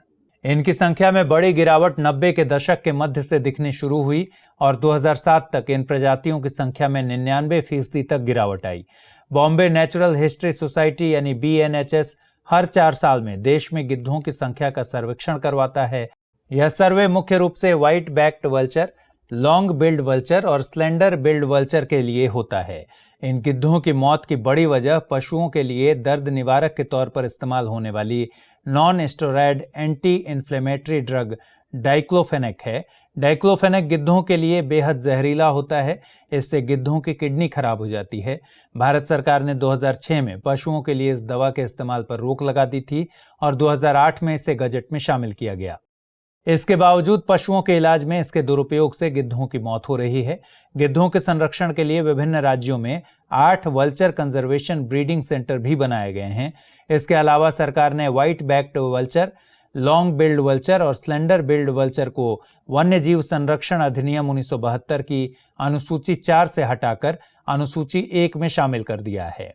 इनकी संख्या में बड़ी गिरावट 90 के दशक के मध्य से दिखनी शुरू हुई और 2007 तक इन प्रजातियों की संख्या में 99% तक गिरावट आई। बॉम्बे नेचुरल हिस्ट्री सोसाइटी यानी BNHS हर 4 साल में देश में गिद्धों की संख्या का सर्वेक्षण करवाता है। यह सर्वे मुख्य रूप से white backed vulture, long billed vulture और स्लेंडर बिल्ड वल्चर के लिए होता है। इन गिद्धों की मौत की बड़ी वजह पशुओं के लिए दर्द निवारक के तौर पर इस्तेमाल होने वाली non steroid anti inflammatory drug diclofenac है। डाइक्लोफेनेक गिद्धों के लिए बेहद जहरीला होता है। इससे गिद्धों की किडनी खराब हो जाती है। भारत सरकार ने 2006 में पशुओं के लिए इस दवा के इस्तेमाल पर रोक लगा दी थी और 2008 में इसे गजट में शामिल किया गया। इसके बावजूद पशुओं के इलाज में इसके दुरुपयोग से गिद्धों की मौत हो रही है। गिद्धों के संरक्षण के लिए विभिन्न राज्यों में 8 वल्चर कंजर्वेशन ब्रीडिंग सेंटर भी बनाए गए हैं। इसके अलावा सरकार ने white backed vulture, long billed vulture और स्लेंडर बिल्ड वल्चर को वन्यजीव संरक्षण अधिनियम 1972 की अनुसूची 4 से हटाकर अनुसूची 1 में शामिल कर दिया है।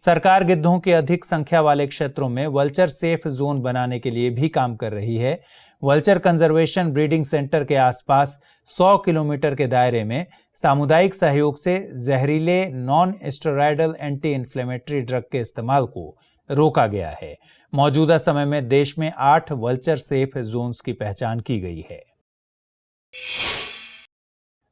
सरकार गिद्धों की अधिक संख्या वाले क्षेत्रों में वल्चर सेफ जोन बनाने के लिए भी काम कर रही है। वल्चर कंजर्वेशन ब्रीडिंग सेंटर के आसपास 100 किलोमीटर के दायरे में सामुदायिक सहयोग से जहरीले non steroidal anti inflammatory drug के इस्तेमाल को रोका गया है। मौजूदा समय में देश में 8 वल्चर सेफ जोन्स की पहचान की गई है।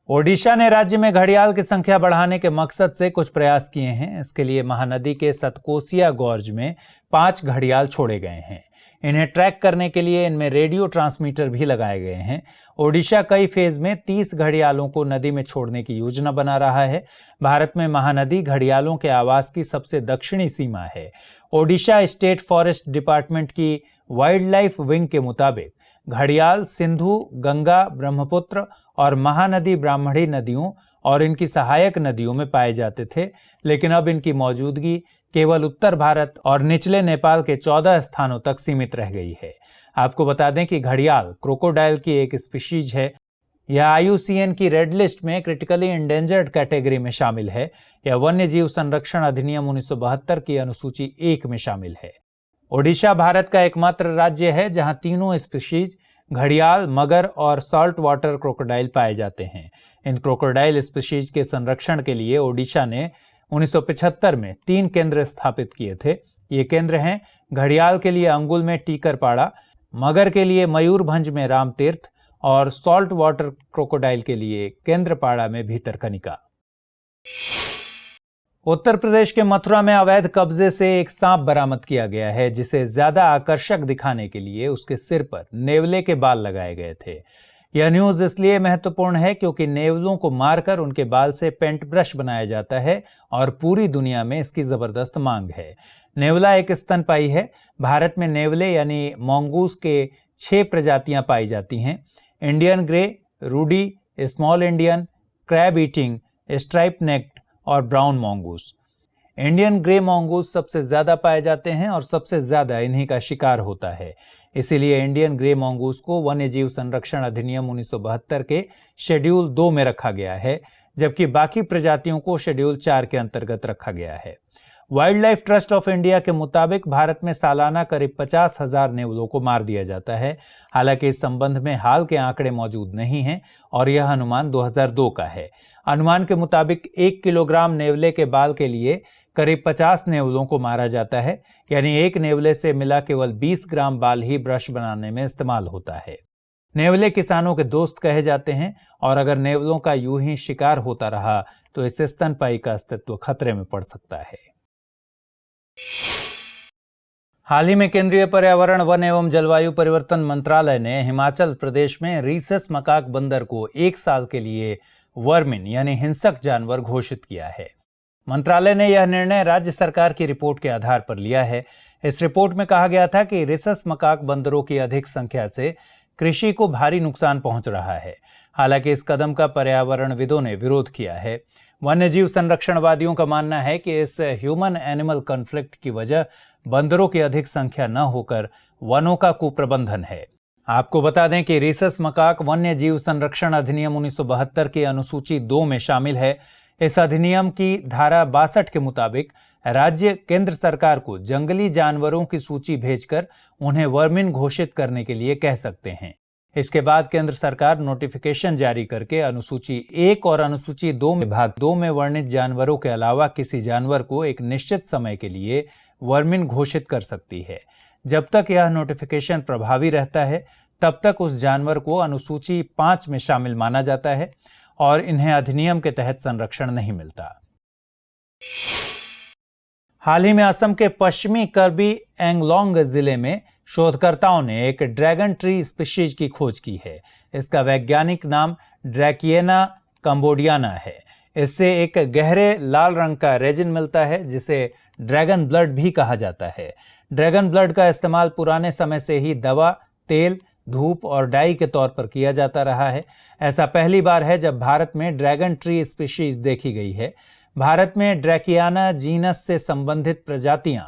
ओडिशा ने राज्य में घड़ियाल की संख्या बढ़ाने के मकसद से कुछ प्रयास किए हैं। इसके लिए महानदी के सतकोसिया गॉर्ज में 5 घड़ियाल छोड़े गए हैं। इन्हें ट्रैक करने के लिए इनमें रेडियो ट्रांसमीटर भी लगाए गए हैं। ओडिशा कई फेज में 30 घड़ियालों को नदी में छोड़ने की योजना बना रहा है। भारत में महानदी घड़ियालों के आवास की सबसे दक्षिणी सीमा है। ओडिशा स्टेट फॉरेस्ट डिपार्टमेंट की वाइल्ड लाइफ विंग के मुताबिक घड़ियाल सिंधु, गंगा, ब्रह्मपुत्र और महानदी ब्राह्मणी नदियों और इनकी सहायक नदियों में पाए जाते थे, लेकिन अब इनकी मौजूदगी केवल उत्तर भारत और निचले नेपाल के 14 स्थानों तक सीमित रह गई है। आपको बता दें कि घड़ियाल क्रोकोडाइल की एक स्पीशीज है। यह IUCN की रेड लिस्ट में क्रिटिकली इंडेंजर्ड कैटेगरी में शामिल है। यह वन्य जीव संरक्षण अधिनियम 1972 की अनुसूची 1 में शामिल है। ओडिशा भारत का एकमात्र राज्य है जहां तीनों स्पीशीज घड़ियाल, मगर और सॉल्ट वाटर क्रोकोडाइल पाए जाते हैं। इन क्रोकोडाइल स्पीशीज के संरक्षण के लिए ओडिशा ने 1975 में 3 केंद्र स्थापित किए थे। ये केंद्र हैं घड़ियाल के लिए अंगुल में टीकरपाड़ा, मगर के लिए मयूरभंज में रामतीर्थ और सॉल्ट वाटर क्रोकोडाइल के लिए केंद्रपाड़ा में भीतरकनिका। उत्तर प्रदेश के मथुरा में अवैध कब्जे से एक सांप बरामद किया गया है, जिसे ज्यादा आकर्षक दिखाने के लिए उसके सिर पर नेवले के बाल लगाए गए थे। यह न्यूज इसलिए महत्वपूर्ण है क्योंकि नेवलों को मारकर उनके बाल से पेंट ब्रश बनाया जाता है और पूरी दुनिया में इसकी जबरदस्त मांग है। नेवला एक स्तनपायी है। भारत में नेवले यानी मॉन्गूस के 6 प्रजातियां पाई जाती हैं। Indian grey, ruddy, small Indian, crab eating, stripe necked और brown mongoose. Indian grey mongoose सबसे ज्यादा पाए जाते हैं और सबसे ज्यादा इन्हीं का शिकार होता है। इसीलिए इंडियन ग्रे मॉन्गूस को वन्यजीव संरक्षण अधिनियम 1972 के शेड्यूल 2 में रखा गया है, जबकि बाकी प्रजातियों को शेड्यूल 4 के अंतर्गत रखा गया है। Wild life trust of India के मुताबिक भारत में सालाना करीब 50,000 नेवलों को मार दिया जाता है। हालांकि इस संबंध में हाल के आंकड़े मौजूद नहीं हैं और यह अनुमान 2002 का है। अनुमान के मुताबिक 1 किलोग्राम नेवले के बाल के लिए करीब 50 नेवलों को मारा जाता है, यानी एक नेवले से मिला केवल 20 ग्राम बाल ही ब्रश बनाने में इस्तेमाल होता है। नेवले किसानों के दोस्त कहे जाते हैं और अगर नेवलों का यूं ही शिकार होता रहा तो इससे स्तनपायी का अस्तित्व खतरे में पड़ सकता है। हाल ही में केंद्रीय पर्यावरण, वन एवं जलवायु परिवर्तन मंत्रालय ने हिमाचल प्रदेश में रीसस मकाक बंदर को 1 साल के लिए वर्मिन यानी हिंसक जानवर घोषित किया है। मंत्रालय ने यह निर्णय राज्य सरकार की रिपोर्ट के आधार पर लिया है। इस रिपोर्ट में कहा गया था कि रीसस मकाक बंदरों की अधिक संख्या से कृषि को भारी नुकसान पहुंच रहा है। हालांकि इस कदम का पर्यावरणविदों ने विरोध किया है। वन्यजीव संरक्षणवादियों का मानना है कि इस ह्यूमन एनिमल कॉन्फ्लिक्ट की वजह बंदरों की अधिक संख्या न होकर वनों का कुप्रबंधन है। आपको बता दें कि रीसस मकाक वन्य जीव संरक्षण अधिनियम 1972 की अनुसूची 2 में शामिल है। इस अधिनियम की धारा 62 के मुताबिक राज्य केंद्र सरकार को जंगली जानवरों की सूची भेजकर उन्हें वर्मिन घोषित करने के लिए कह सकते हैं। इसके बाद केंद्र सरकार नोटिफिकेशन जारी करके अनुसूची 1 और अनुसूची 2 में भाग 2 में वर्णित जानवरों के अलावा किसी जानवर को एक निश्चित समय के लिए वर्मिन घोषित कर सकती है। जब तक यह नोटिफिकेशन प्रभावी रहता है तब तक उस जानवर को अनुसूची 5 में शामिल माना जाता है और इन्हें अधिनियम के तहत संरक्षण नहीं मिलता। हाल ही में असम के पश्चिमी कर्बी एंगलोंग जिले में शोधकर्ताओं ने एक ड्रैगन ट्री स्पीशीज की खोज की है। इसका वैज्ञानिक नाम ड्रैकिएना कंबोडियाना है। इससे एक गहरे लाल रंग का रेजिन मिलता है जिसे ड्रैगन ब्लड भी कहा जाता है। ड्रैगन ब्लड का इस्तेमाल पुराने समय से ही दवा, तेल, धूप और डाई के तौर पर किया जाता रहा है। ऐसा पहली बार है जब भारत में ड्रैगन ट्री स्पीशीज देखी गई है। भारत में ड्रैकियाना जीनस से संबंधित प्रजातियां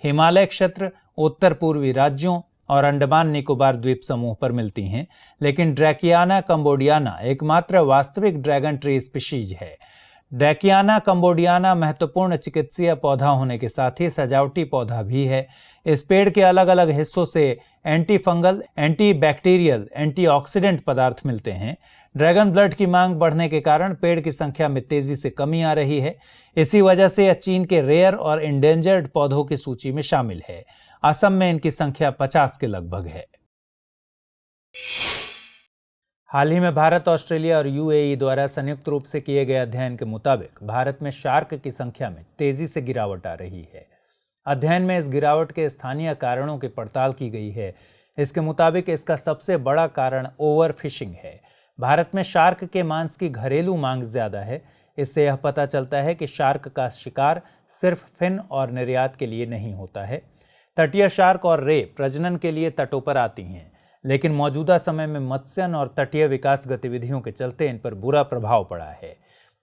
हिमालय क्षेत्र, उत्तर पूर्वी राज्यों और अंडमान निकोबार द्वीप समूह पर मिलती हैं, लेकिन ड्रैकियाना कंबोडियाना एकमात्र वास्तविक ड्रैगन ट्री स्पीशीज है। ड्रैकियाना कंबोडियाना महत्वपूर्ण चिकित्सीय पौधा होने के साथ ही सजावटी पौधा भी है। इस पेड़ के अलग अलग हिस्सों से anti fungal, anti bacterial, antioxidant पदार्थ मिलते हैं। ड्रैगन ब्लड की मांग बढ़ने के कारण पेड़ की संख्या में तेजी से कमी आ रही है। इसी वजह से यह चीन के रेयर और इंडेंजर्ड पौधों की सूची में शामिल है। असम में इनकी संख्या 50 के लगभग है। हाल ही में भारत, ऑस्ट्रेलिया और यूएई द्वारा संयुक्त रूप से किए गए अध्ययन के मुताबिक भारत में शार्क की संख्या में तेजी से गिरावट आ रही है। अध्ययन में इस गिरावट के स्थानीय कारणों की पड़ताल की गई है। इसके मुताबिक इसका सबसे बड़ा कारण ओवर फिशिंग है। भारत में शार्क के मांस की घरेलू मांग ज्यादा है। इससे यह पता चलता है कि शार्क का शिकार सिर्फ फिन और निर्यात के लिए नहीं होता है। तटीय शार्क और रे प्रजनन के लिए तटों पर आती हैं, लेकिन मौजूदा समय में मत्स्यन और तटीय विकास गतिविधियों के चलते इन पर बुरा प्रभाव पड़ा है।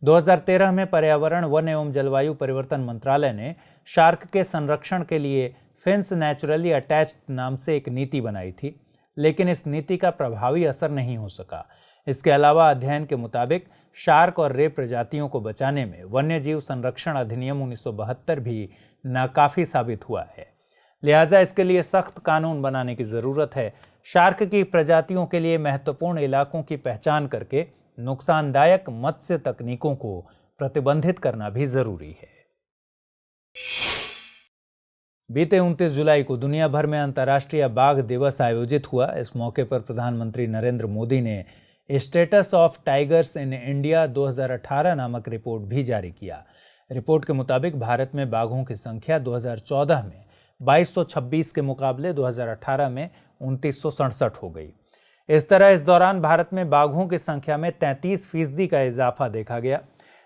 2013 में पर्यावरण, वन एवं जलवायु परिवर्तन मंत्रालय ने शार्क के संरक्षण के लिए फिन्स नेचुरली अटैच्ड नाम से एक नीति बनाई थी, लेकिन इस नीति का प्रभावी असर नहीं हो सका। इसके अलावा अध्ययन के मुताबिक शार्क और रे प्रजातियों को बचाने में वन्यजीव संरक्षण अधिनियम 1972 भी नाकाफी साबित हुआ है। लिहाजा इसके लिए सख्त कानून बनाने की जरूरत है। शार्क की प्रजातियों के लिए महत्वपूर्ण इलाकों की पहचान करके नुकसानदायक मत्स्य तकनीकों को प्रतिबंधित करना भी जरूरी है। बीते 29 जुलाई को दुनिया भर में अंतर्राष्ट्रीय बाघ दिवस आयोजित हुआ। इस मौके पर प्रधानमंत्री नरेंद्र मोदी ने status of tigers in India 2018 नामक रिपोर्ट भी जारी किया। रिपोर्ट के मुताबिक भारत में बाघों की संख्या 2014 में 2226 के मुकाबले 2018 में 2967 हो गई। इस तरह इस दौरान भारत में बाघों की संख्या में 33% का इजाफा देखा गया।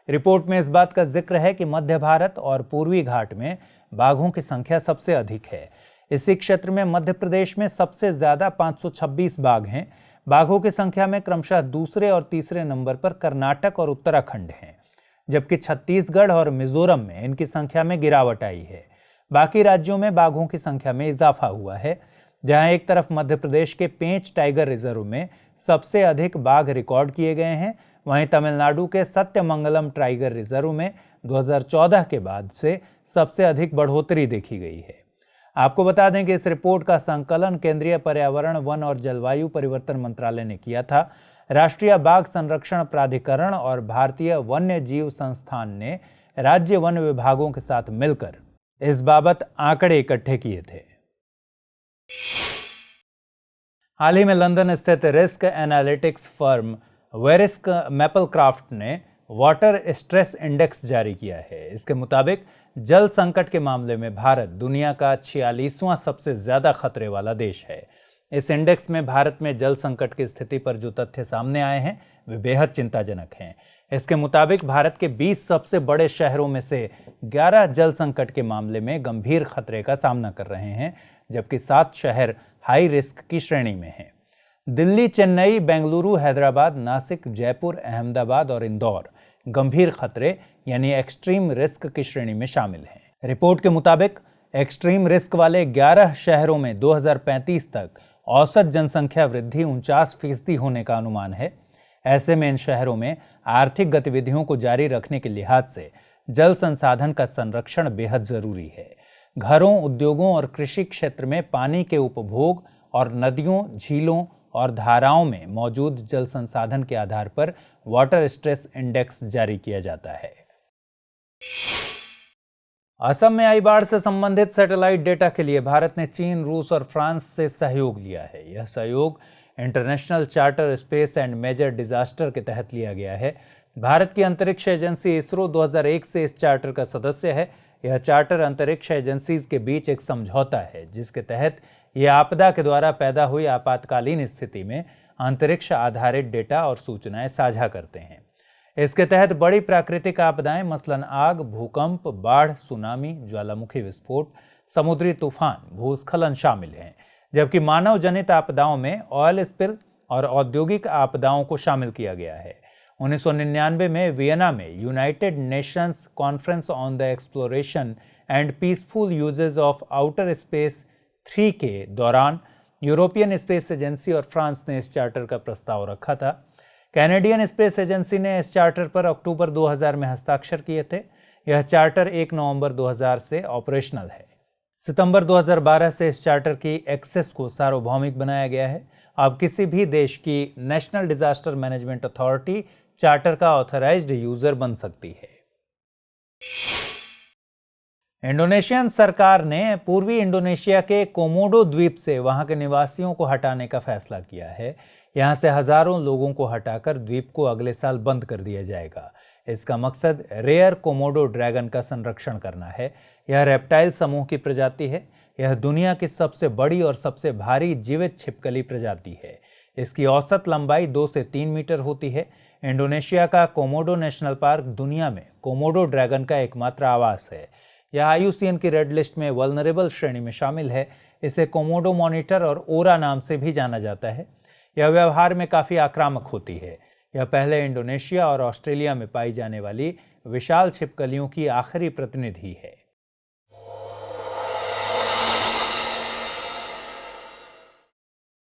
रिपोर्ट में इस बात का जिक्र है कि मध्य भारत और पूर्वी घाट में बाघों की संख्या सबसे अधिक है। इसी क्षेत्र में मध्य प्रदेश में सबसे ज्यादा 526 बाघ हैं। बाघों की संख्या में क्रमशः दूसरे और तीसरे नंबर पर कर्नाटक और उत्तराखंड हैं, जबकि छत्तीसगढ़ और मिजोरम में इनकी संख्या में गिरावट आई है। बाकी राज्यों में बाघों की संख्या में इजाफा हुआ है। जहां एक तरफ मध्य प्रदेश के पेंच टाइगर रिजर्व में सबसे अधिक बाघ रिकॉर्ड किए गए हैं, वहीं तमिलनाडु के सत्यमंगलम टाइगर रिजर्व में 2014 के बाद से सबसे अधिक बढ़ोतरी देखी गई है। आपको बता दें कि इस रिपोर्ट का संकलन केंद्रीय पर्यावरण, वन और जलवायु परिवर्तन मंत्रालय ने किया था। राष्ट्रीय बाघ संरक्षण प्राधिकरण और भारतीय वन्य जीव संस्थान ने राज्य वन विभागों के साथ मिलकर इस बाबत आंकड़े इकट्ठे किए थे। हाल ही में लंदन स्थित रिस्क एनालिटिक्स फर्म वेरिस्क मैपलक्राफ्ट ने वाटर स्ट्रेस इंडेक्स जारी किया है। इसके मुताबिक जल संकट के मामले में भारत दुनिया का 46वां सबसे ज्यादा खतरे वाला देश है। इस इंडेक्स में भारत में जल संकट की स्थिति पर जो तथ्य सामने आए हैं वे बेहद चिंताजनक हैं। इसके मुताबिक भारत के 20 सबसे बड़े शहरों में से 11 जल संकट के मामले में गंभीर खतरे का सामना कर रहे हैं, जबकि 7 शहर हाई रिस्क की श्रेणी में हैं। दिल्ली, चेन्नई, बेंगलुरु, हैदराबाद, नासिक, जयपुर, अहमदाबाद और इंदौर गंभीर खतरे यानी एक्सट्रीम रिस्क की श्रेणी में शामिल हैं। रिपोर्ट के मुताबिक एक्सट्रीम रिस्क वाले 11 शहरों में 2035 तक औसत जनसंख्या वृद्धि 49% होने का अनुमान है। ऐसे में इन शहरों में आर्थिक गतिविधियों को जारी रखने के लिहाज से जल संसाधन का संरक्षण बेहद जरूरी है। घरों, उद्योगों और कृषि क्षेत्र में पानी के उपभोग और नदियों, झीलों और धाराओं में मौजूद जल संसाधन के आधार पर वाटर स्ट्रेस इंडेक्स जारी किया जाता है। असम में आई बाढ़ से संबंधित सैटेलाइट डेटा के लिए भारत ने चीन, रूस और फ्रांस से सहयोग लिया है। यह सहयोग international charter space and major disaster के तहत लिया गया है। भारत की अंतरिक्ष एजेंसी इसरो 2001 से इस चार्टर का सदस्य है। यह चार्टर अंतरिक्ष एजेंसीज के बीच एक समझौता है, जिसके तहत यह आपदा के द्वारा पैदा हुई आपातकालीन स्थिति में अंतरिक्ष आधारित डेटा और सूचनाएं साझा करते हैं। इसके तहत बड़ी प्राकृतिक आपदाएं मसलन आग, भूकंप, बाढ़, सुनामी, ज्वालामुखी विस्फोट, समुद्री तूफान, भूस्खलन शामिल हैं, जबकि मानव जनित आपदाओं में ऑयल स्पिल और औद्योगिक आपदाओं को शामिल किया गया है। 1999 में वियना में United Nations conference on the exploration and peaceful uses of outer space 3 के दौरान यूरोपियन स्पेस एजेंसी और फ्रांस ने इस चार्टर का प्रस्ताव रखा था। कैनेडियन स्पेस एजेंसी ने इस चार्टर पर अक्टूबर 2000 में हस्ताक्षर किए थे। यह चार्टर 1 नवंबर 2000 से ऑपरेशनल है। सितंबर 2012 से इस चार्टर की एक्सेस को सार्वभौमिक बनाया गया है। अब किसी भी देश की national disaster management authority charter का ऑथराइज्ड यूजर बन सकती है। इंडोनेशियन सरकार ने पूर्वी इंडोनेशिया के कोमोडो द्वीप से वहां के निवासियों को हटाने का फैसला किया है। यहां से हजारों लोगों को हटाकर द्वीप को अगले साल बंद कर दिया जाएगा। इसका मकसद रेयर कोमोडो ड्रैगन का संरक्षण करना है। यह रेप्टाइल समूह की प्रजाति है। यह दुनिया की सबसे बड़ी और सबसे भारी जीवित छिपकली प्रजाति है। इसकी औसत लंबाई 2 से 3 मीटर होती है। इंडोनेशिया का कोमोडो नेशनल पार्क दुनिया में कोमोडो ड्रैगन का एकमात्र आवास है। यह IUCN की रेड लिस्ट में वल्नरेबल श्रेणी में शामिल है। इसे कोमोडो मॉनिटर और ओरा नाम से भी जाना जाता है। यह व्यवहार में काफ़ी आक्रामक होती है। यह पहले इंडोनेशिया और ऑस्ट्रेलिया में पाई जाने वाली विशाल छिपकलियों की आखिरी प्रतिनिधि है।